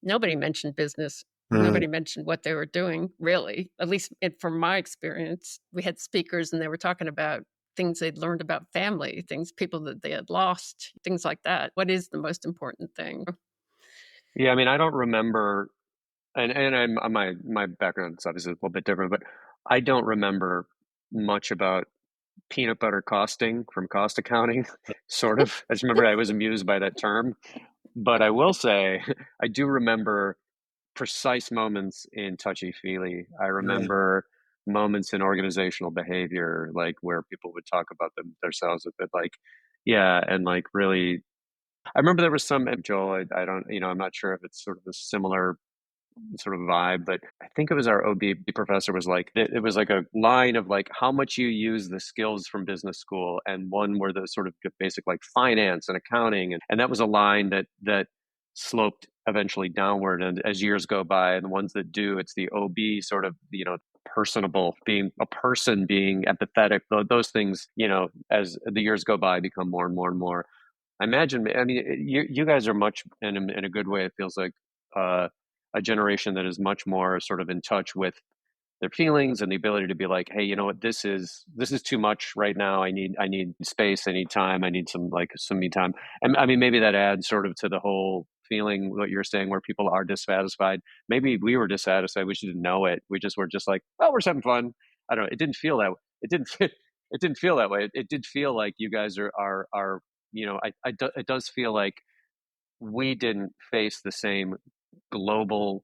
S1: nobody mentioned business. Nobody mentioned what they were doing, really, at least from my experience. We had speakers and they were talking about things they'd learned about family, people that they had lost, things like that. What is the most important thing?
S3: Yeah, I mean, I don't remember, and my background is obviously a little bit different, but I don't remember much about peanut butter costing from cost accounting, sort of. I just remember I was amused by that term. But I will say, I do remember precise moments in touchy-feely. I remember moments in organizational behavior, like where people would talk about themselves a bit, like, yeah, and like really, I remember there was some, Joel, I don't, you know, I'm not sure if it's sort of a similar sort of vibe, but I think it was our OB professor was like, it was like a line of like how much you use the skills from business school, and one were the sort of basic like finance and accounting, and that was a line that sloped eventually downward. And as years go by, and the ones that do, it's the OB sort of, you know, personable, being a person, being empathetic, those things, you know, as the years go by, become more and more and more. I imagine, I mean, you guys are much in a good way. It feels like a generation that is much more sort of in touch with their feelings and the ability to be like, hey, you know what, this is too much right now. I need space. I need time. I need some me time. And I mean, maybe that adds sort of to the whole feeling what you're saying, where people are dissatisfied. Maybe we were dissatisfied. We just didn't know it. We just were just like, well, we're just having fun. I don't know. It didn't feel that way. It didn't feel that way. It did feel like you guys are you know, it does feel like we didn't face the same global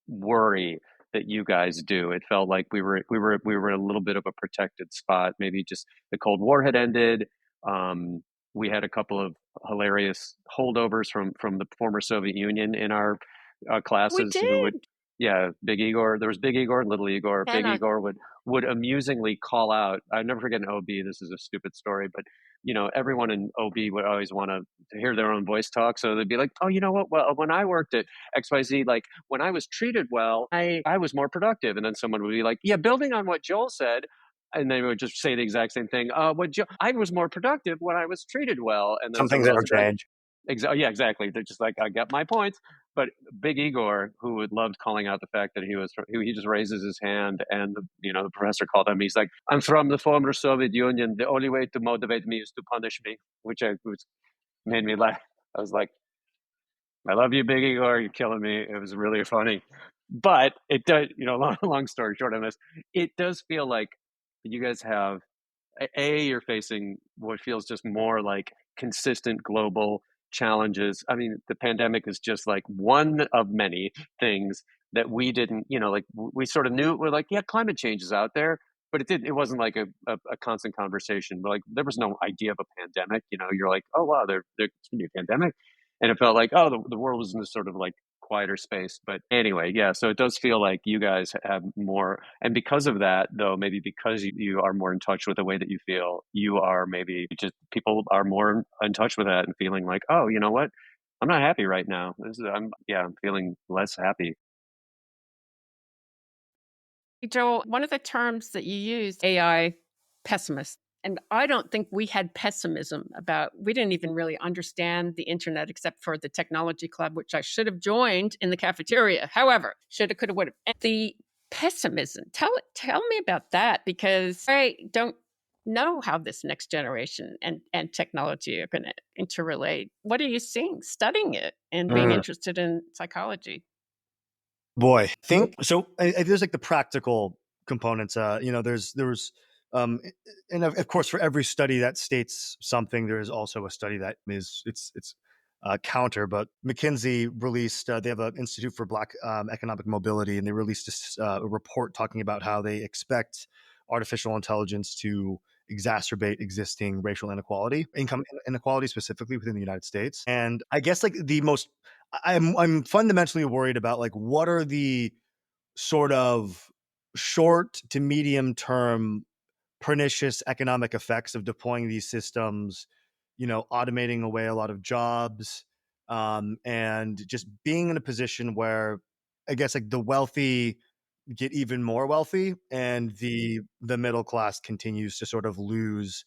S3: worry that you guys do. It felt like we were in a little bit of a protected spot. Maybe just the Cold War had ended. We had a couple of hilarious holdovers from the former Soviet Union in our classes.
S1: We did.
S3: Big Igor. There was Big Igor and Little Igor. Big Igor would amusingly call out. I never forget an OB. This is a stupid story, but you know, everyone in OB would always want to hear their own voice talk. So they'd be like, oh, you know what? Well, when I worked at XYZ, like when I was treated well, I was more productive. And then someone would be like, yeah, building on what Joel said, and they would just say the exact same thing. I was more productive when I was treated well, and then
S2: Some things
S3: someone else
S2: never
S3: would be like,
S2: change.
S3: Yeah, exactly. They're just like, I got my points. But Big Igor, who would loved calling out the fact that he just raises his hand, and the professor called him. He's like, I'm from the former Soviet Union. The only way to motivate me is to punish me, which made me laugh. I was like, I love you, Big Igor. You're killing me. It was really funny. But it does, long story short on this, it does feel like you guys have you're facing what feels just more like consistent global challenges. I mean, the pandemic is just like one of many things that we didn't, like we sort of knew. We're like, yeah, climate change is out there, but it wasn't like a constant conversation. But like, there was no idea of a pandemic. You're like, oh wow, there's gonna be a pandemic, and it felt like, oh, the world was in this sort of like quieter space. But anyway, yeah, so it does feel like you guys have more, and because of that, though, maybe because you are more in touch with the way that you feel, you are maybe just people are more in touch with that and feeling like, oh, you know what, I'm not happy right now. I'm feeling less happy.
S1: Joel, one of the terms that you used, AI pessimist, and I don't think we had pessimism we didn't even really understand the internet except for the technology club, which I should have joined in the cafeteria. However, shoulda, coulda, woulda. And the pessimism, tell me about that, because I don't know how this next generation and technology are going to interrelate. What are you seeing, studying it and being interested in psychology?
S2: Boy, think so. There's like the practical components. And of course, for every study that states something, there is also a study that is it's counter. But McKinsey released. They have an Institute for Black Economic Mobility, and they released a report talking about how they expect artificial intelligence to exacerbate existing racial inequality, income inequality specifically within the United States. And I guess like the most I'm fundamentally worried about like what are the sort of short to medium term pernicious economic effects of deploying these systems, automating away a lot of jobs, and just being in a position where I guess like the wealthy get even more wealthy and the middle class continues to sort of lose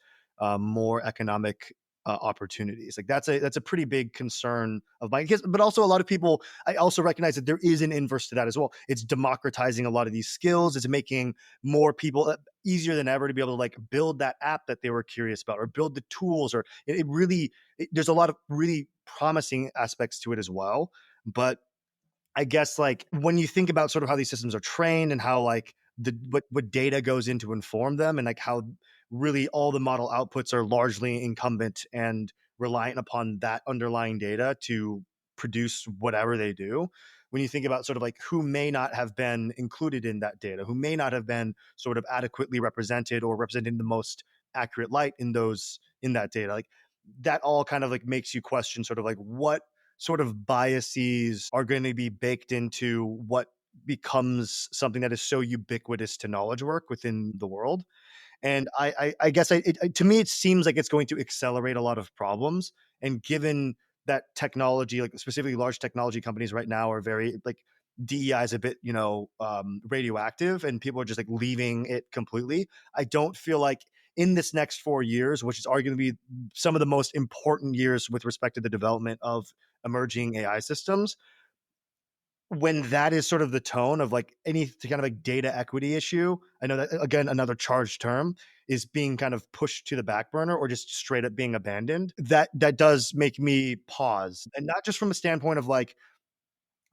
S2: more economic opportunities. Like that's a pretty big concern of mine. But also a lot of people, I also recognize that there is an inverse to that as well. It's democratizing a lot of these skills. It's making more people easier than ever to be able to like build that app that they were curious about or build the tools. Or there's a lot of really promising aspects to it as well. But I guess like when you think about sort of how these systems are trained and how like what data goes into inform them, and like how really all the model outputs are largely incumbent and reliant upon that underlying data to produce whatever they do. When you think about sort of like who may not have been included in that data, who may not have been sort of adequately represented or represented in the most accurate light in that data, like that all kind of like makes you question sort of like what sort of biases are going to be baked into what becomes something that is so ubiquitous to knowledge work within the world. And I guess to me, it seems like it's going to accelerate a lot of problems. And given that technology, like specifically large technology companies right now are very like DEI is a bit, radioactive and people are just like leaving it completely. I don't feel like in this next 4 years, which is arguably some of the most important years with respect to the development of emerging AI systems, when that is sort of the tone of like any kind of like data equity issue, I know that again, another charged term is being kind of pushed to the back burner or just straight up being abandoned. That does make me pause, and not just from a standpoint of like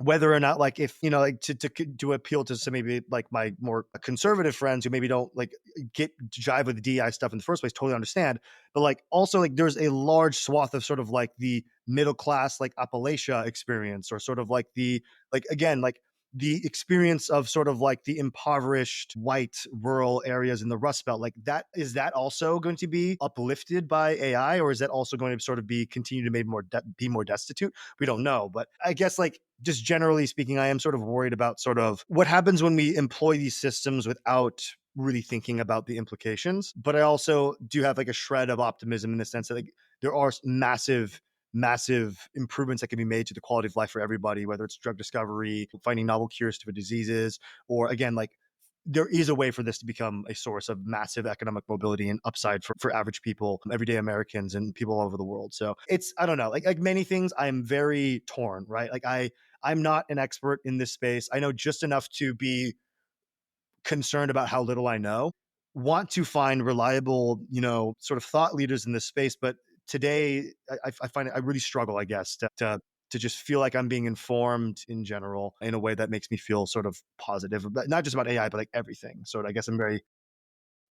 S2: whether or not like if like to appeal to some maybe like my more conservative friends who maybe don't like get jive with the DI stuff in the first place, totally understand. But like also like there's a large swath of sort of like the middle class like Appalachia experience, or sort of like the like again like the experience of sort of like the impoverished white rural areas in the Rust Belt. Like that, is that also going to be uplifted by AI, or is that also going to sort of be continue to be more destitute? We don't know. But I guess like just generally speaking, I am sort of worried about sort of what happens when we employ these systems without really thinking about the implications. But I also do have like a shred of optimism in the sense that like there are massive improvements that can be made to the quality of life for everybody, whether it's drug discovery, finding novel cures to diseases, or again, like there is a way for this to become a source of massive economic mobility and upside for average people, everyday Americans, and people all over the world. So it's, I don't know, like many things, I'm very torn, right? Like I'm not an expert in this space. I know just enough to be concerned about how little I know, want to find reliable, sort of thought leaders in this space. But today I find I really struggle, I guess, to just feel like I'm being informed in general in a way that makes me feel sort of positive, but not just about AI, but like everything. So I guess I'm very,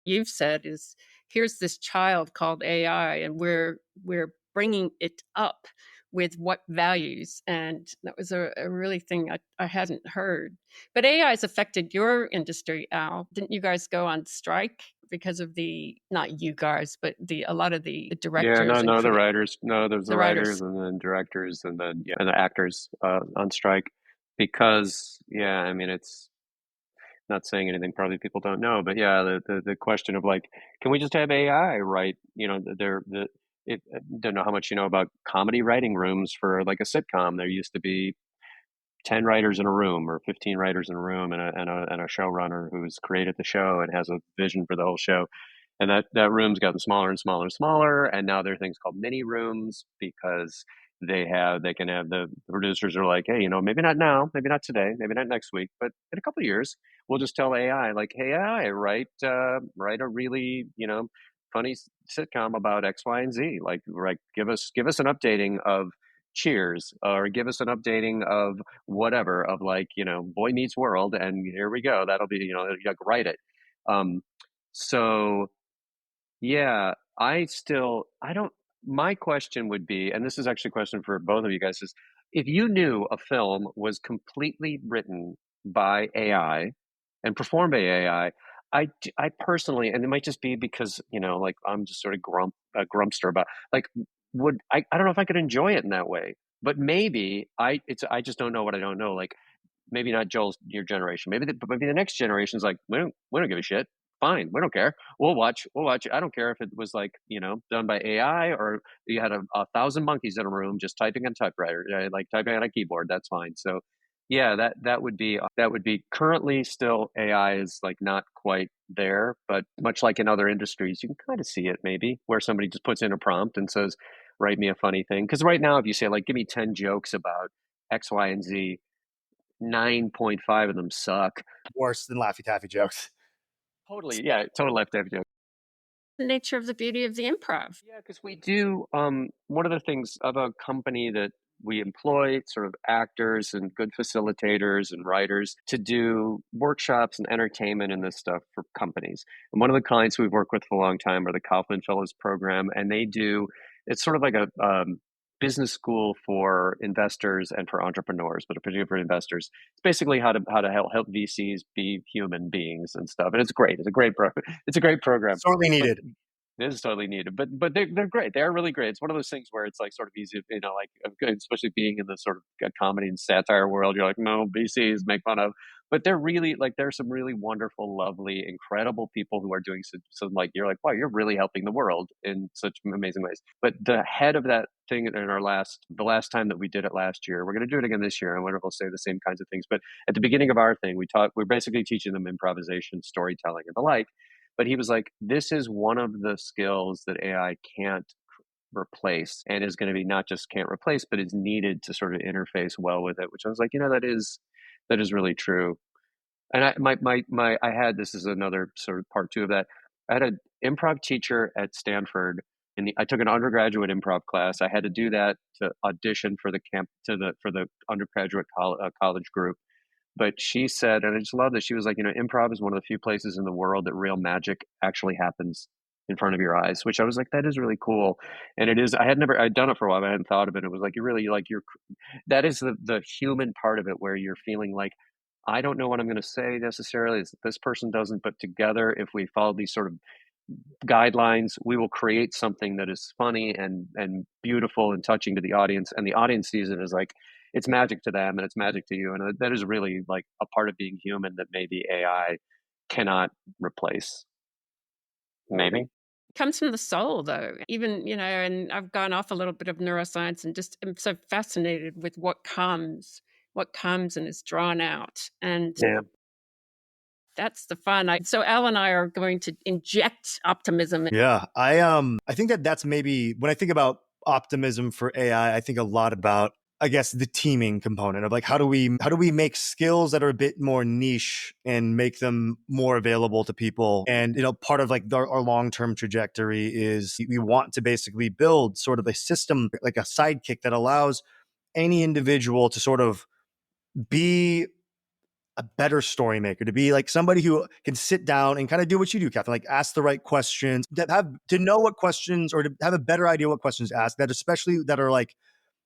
S1: You've said is, here's this child called AI, and we're bringing it up with what values. And that was a really thing I hadn't heard. But AI has affected your industry, Al. Didn't you guys go on strike because of not you guys, but a lot of the
S3: Yeah,
S1: directors and
S3: the writers. No, there's the
S1: the
S3: writers
S1: writers?
S3: and then directors and then and the actors on strike because I mean it's not saying anything probably people don't know, but yeah, the question of like, can we just have AI write? I don't know how much you know about comedy writing rooms for like a sitcom. There used to be 10 writers in a room or 15 writers in a room and a showrunner who's created the show and has a vision for the whole show. And that room's gotten smaller and smaller and smaller. And now there are things called mini rooms because they can have the producers are like, hey, maybe not now, maybe not today, maybe not next week, but in a couple of years, we'll just tell AI like, hey, AI, write a really, funny sitcom about X, Y, and Z. Like, give us an updating of Cheers, or give us an updating of whatever, of like, Boy Meets World, and here we go. That'll be, like, write it. Um, so yeah, I don't, my question would be, and this is actually a question for both of you guys, is if you knew a film was completely written by AI and performed by AI, I personally, and it might just be because, like I'm just sort of a grumpster about like, I don't know if I could enjoy it in that way, but maybe I just don't know what I don't know. Like maybe not your generation, but maybe the next generation is like, we don't give a shit. Fine, we don't care. We'll watch it. I don't care if it was like, done by AI or you had a thousand monkeys in a room just typing on typewriter, like typing on a keyboard. That's fine. So yeah, that would be currently still AI is like not quite there, but much like in other industries, you can kind of see it maybe where somebody just puts in a prompt and says, write me a funny thing. Because right now, if you say like, give me 10 jokes about X, Y, and Z, 9.5 of them suck.
S2: worse than Laffy Taffy jokes.
S3: Totally, yeah, total left joke.
S1: The nature of the beauty of the improv.
S3: Yeah, because we do one of the things of a company that we employ sort of actors and good facilitators and writers to do workshops and entertainment and this stuff for companies. And one of the clients we've worked with for a long time are the Kaufman Fellows program, and it's sort of like a business school for investors and for entrepreneurs, but particularly for investors. It's basically how to help VCs be human beings and stuff. And it's great. It's a great program.
S2: Sorely
S3: But
S2: needed.
S3: it is totally needed, but they're great. They're really great. It's one of those things where it's like sort of easy, like especially being in the sort of comedy and satire world. You're like, no, BCs make fun of, but they're really like there's some really wonderful, lovely, incredible people who are doing some like you're like, wow, you're really helping the world in such amazing ways. But the head of that thing in the last time that we did it last year, we're going to do it again this year. I wonder if we'll say the same kinds of things. But at the beginning of our thing, we're basically teaching them improvisation, storytelling, and the like. But he was like, this is one of the skills that AI can't replace and is going to be not just can't replace, but is needed to sort of interface well with it, which I was like, that is really true. And I had, this is another sort of part two of that. I had an improv teacher at Stanford and I took an undergraduate improv class. I had to do that to audition for for the undergraduate college group. But she said, and I just love that she was like, improv is one of the few places in the world that real magic actually happens in front of your eyes, which I was like, that is really cool. And it is, I'd done it for a while, but I hadn't thought of it. It was like, that is the human part of it where you're feeling like, I don't know what I'm going to say necessarily. This person doesn't, but together, if we follow these sort of guidelines, we will create something that is funny and beautiful and touching to the audience. And the audience sees it as like, it's magic to them and it's magic to you. And that is really like a part of being human that maybe AI cannot replace. Maybe.
S1: Comes from the soul, though. Even, and I've gone off a little bit of neuroscience and just am so fascinated with what comes and is drawn out. And
S3: Yeah.
S1: That's the fun. So Al and I are going to inject optimism.
S2: Yeah, I think that that's maybe when I think about optimism for AI, I think a lot about, I guess, the teaming component of like how do we make skills that are a bit more niche and make them more available to people. And part of like our long-term trajectory is we want to basically build sort of a system, like a sidekick that allows any individual to sort of be a better story maker, to be like somebody who can sit down and kind of do what you do, Catherine, like ask the right questions, to know what questions, or to have a better idea what questions to ask, that especially that are like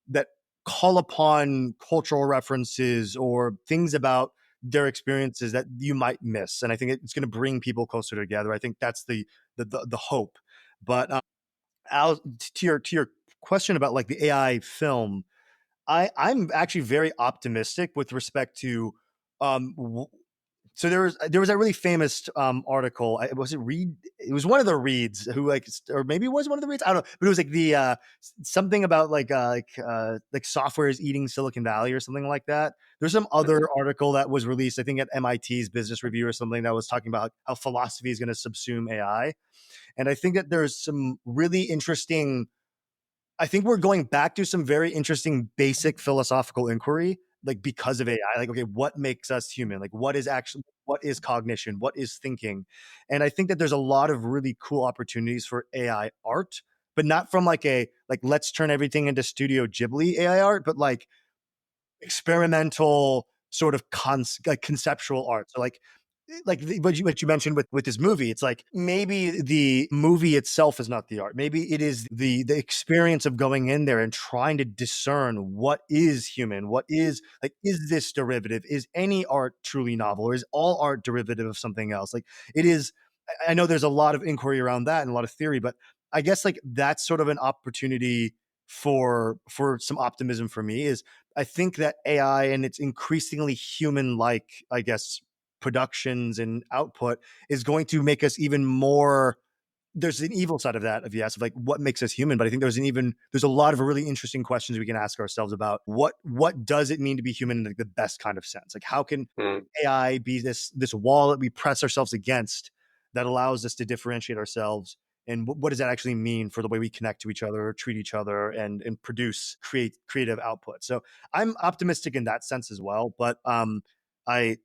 S2: that call upon cultural references or things about their experiences that you might miss. And I think it's going to bring people closer together. I think that's the hope. But Al, to your question about like the AI film, I'm actually very optimistic with respect to um, so there was a really famous article. Was it Reed? It was one of the Reeds who or maybe it was one of the Reeds. I don't know, but it was like the something about like software is eating Silicon Valley or something like that. There's some other article that was released, I think, at MIT's Business Review or something, that was talking about how philosophy is going to subsume AI. And I think that there's some really interesting. I think we're going back to some very interesting basic philosophical inquiry, like because of AI. Like, okay, what makes us human? Like, what is cognition? What is thinking? And I think that there's a lot of really cool opportunities for AI art, but not from like let's turn everything into Studio Ghibli AI art, but like experimental sort of conceptual art. So what you mentioned with this movie, it's like maybe the movie itself is not the art. Maybe it is the experience of going in there and trying to discern what is human, what is like, is this derivative? Is any art truly novel, or is all art derivative of something else? Like it is. I know there's a lot of inquiry around that and a lot of theory, but I guess like that's sort of an opportunity for some optimism for me. Is I think that AI and its increasingly human-like, I guess, productions and output is going to make us even more. There's an evil side of that, of like what makes us human, but I think there's a lot of really interesting questions we can ask ourselves about what does it mean to be human in like the best kind of sense. Like how can AI be this wall that we press ourselves against that allows us to differentiate ourselves, and what does that actually mean for the way we connect to each other, treat each other, and produce creative output. So I'm optimistic in that sense as well, but I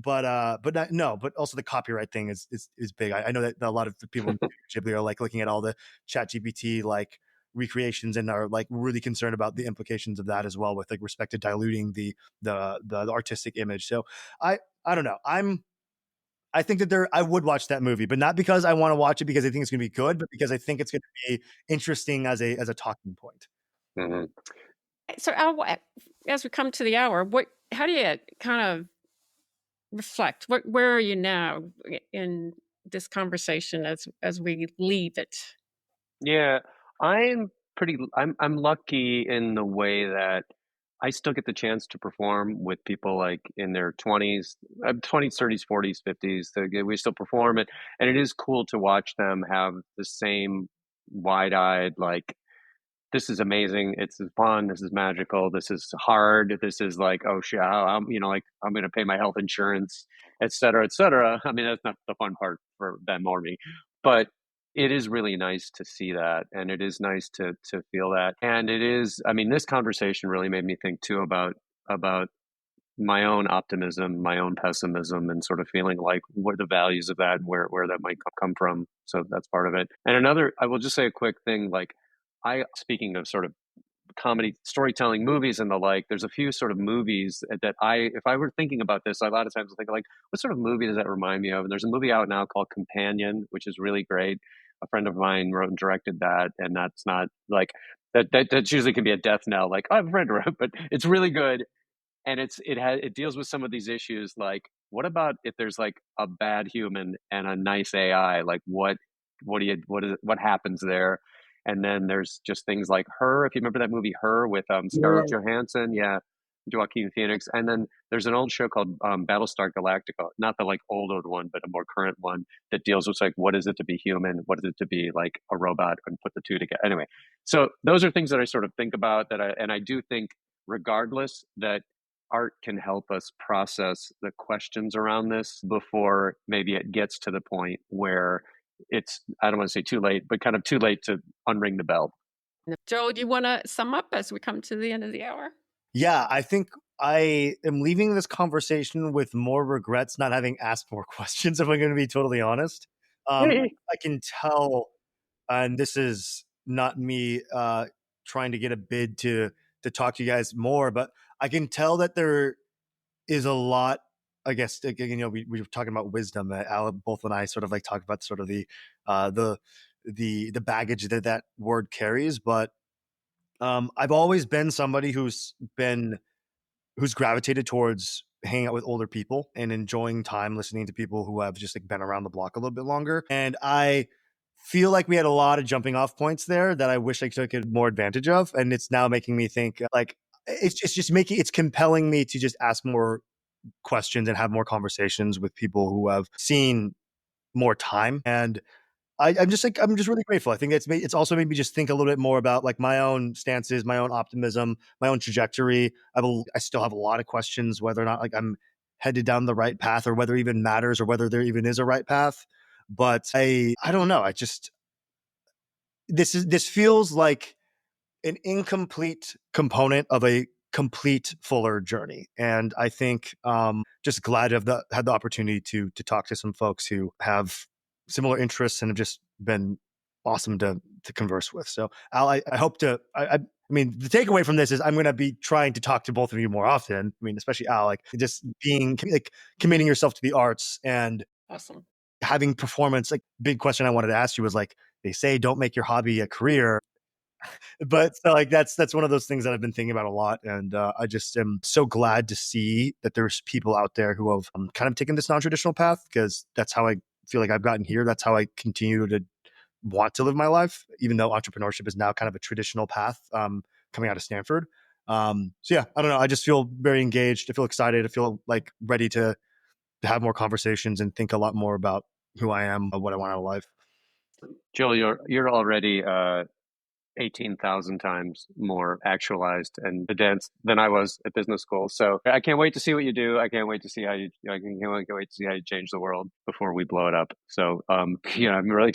S2: but not, no, but also the copyright thing is big. I know that a lot of the people in Ghibli are like looking at all the Chat GPT like recreations and are like really concerned about the implications of that as well, with like respect to diluting the artistic image. So I don't know. I think that I would watch that movie, but not because I want to watch it because I think it's going to be good, but because I think it's going to be interesting as a talking point.
S3: Mm-hmm.
S1: So Al, as we come to the hour, how do you kind of reflect? Where are you now in this conversation as we leave it?
S3: Yeah, I'm lucky in the way that I still get the chance to perform with people like in their 20s, 20s, 30s, 40s, 50s. We still perform it, and it is cool to watch them have the same wide-eyed, like, this is amazing, it's fun, this is magical, this is hard, this is like, oh shit, I'm like, I'm going to pay my health insurance, et cetera, et cetera. I mean, that's not the fun part for them or me, but it is really nice to see that, and it is nice to feel that. And it is, I mean, this conversation really made me think too about my own optimism, my own pessimism, and sort of feeling like what are the values of that and where that might come from. So that's part of it. And another, I will just say a quick thing, like, speaking of sort of comedy, storytelling, movies and the like, there's a few sort of movies that if I were thinking about this, a lot of times I think like, what sort of movie does that remind me of? And there's a movie out now called Companion, which is really great. A friend of mine wrote and directed that, and that's not like that usually can be a death knell. Like, oh, I have a friend who wrote, but it's really good, and it deals with some of these issues. Like, what about if there's like a bad human and a nice AI? Like, what happens there? And then there's just things like Her, if you remember that movie Her with Scarlett Johansson, yeah, Joaquin Phoenix. And then there's an old show called Battlestar Galactica, not the like old one, but a more current one that deals with like, what is it to be human? What is it to be like a robot, and put the two together? Anyway, so those are things that I sort of think about, and I do think, regardless, that art can help us process the questions around this before maybe it gets to the point where it's, I don't want to say too late, but kind of too late to unring the bell.
S1: Joel, do you want to sum up as we come to the end of the hour?
S2: Yeah, I think I am leaving this conversation with more regrets not having asked more questions, if I'm going to be totally honest. I can tell, and this is not me trying to get a bid to talk to you guys more, but I can tell that there is a lot. I guess we were talking about wisdom. Al, both and I sort of like talk about sort of the baggage that word carries, but I've always been somebody who's gravitated towards hanging out with older people and enjoying time listening to people who have just like been around the block a little bit longer. And I feel like we had a lot of jumping off points there that I wish I took more advantage of. And it's now making me think like it's compelling me to just ask more questions and have more conversations with people who have seen more time. And I'm just really grateful. I think it's also made me just think a little bit more about like my own stances, my own optimism, my own trajectory. I still have a lot of questions whether or not like I'm headed down the right path or whether it even matters or whether there even is a right path. But I don't know. This feels like an incomplete component of a complete fuller journey. And I think just glad to have had the opportunity to talk to some folks who have similar interests and have just been awesome to converse with. So Al, I hope to, I mean, the takeaway from this is I'm going to be trying to talk to both of you more often. I mean, especially Al, like just being like committing yourself to the arts and
S1: Awesome.
S2: having performance. Like big question I wanted to ask you was like, they say, don't make your hobby a career. But so like that's one of those things that I've been thinking about a lot, and I just am so glad to see that there's people out there who have kind of taken this non-traditional path, because that's how I feel like I've gotten here. That's how I continue to want to live my life, even though entrepreneurship is now kind of a traditional path coming out of Stanford. So yeah, I don't know. I just feel very engaged. I feel excited. I feel like ready to have more conversations and think a lot more about who I am, what I want out of life.
S3: Joel, you're already 18,000 times more actualized and advanced than I was at business school. So I can't wait to see what you do. I can't wait to see how you. I can't wait to see how you change the world before we blow it up. So I'm really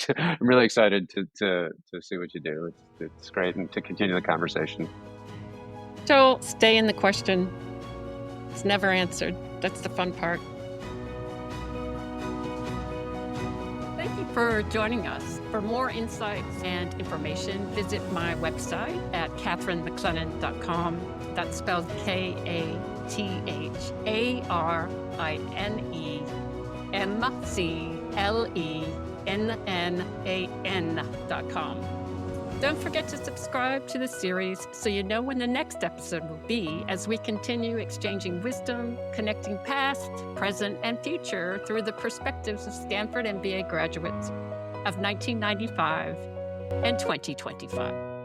S3: excited to see what you do. It's great, and to continue the conversation.
S1: So stay in the question. It's never answered. That's the fun part. Thank you for joining us. For more insights and information, visit my website at katherinemclennan.com. That's spelled KATHARINEMCLENNAN.com. Don't forget to subscribe to the series so you know when the next episode will be, as we continue exchanging wisdom, connecting past, present, and future through the perspectives of Stanford MBA graduates of 1995 and 2025.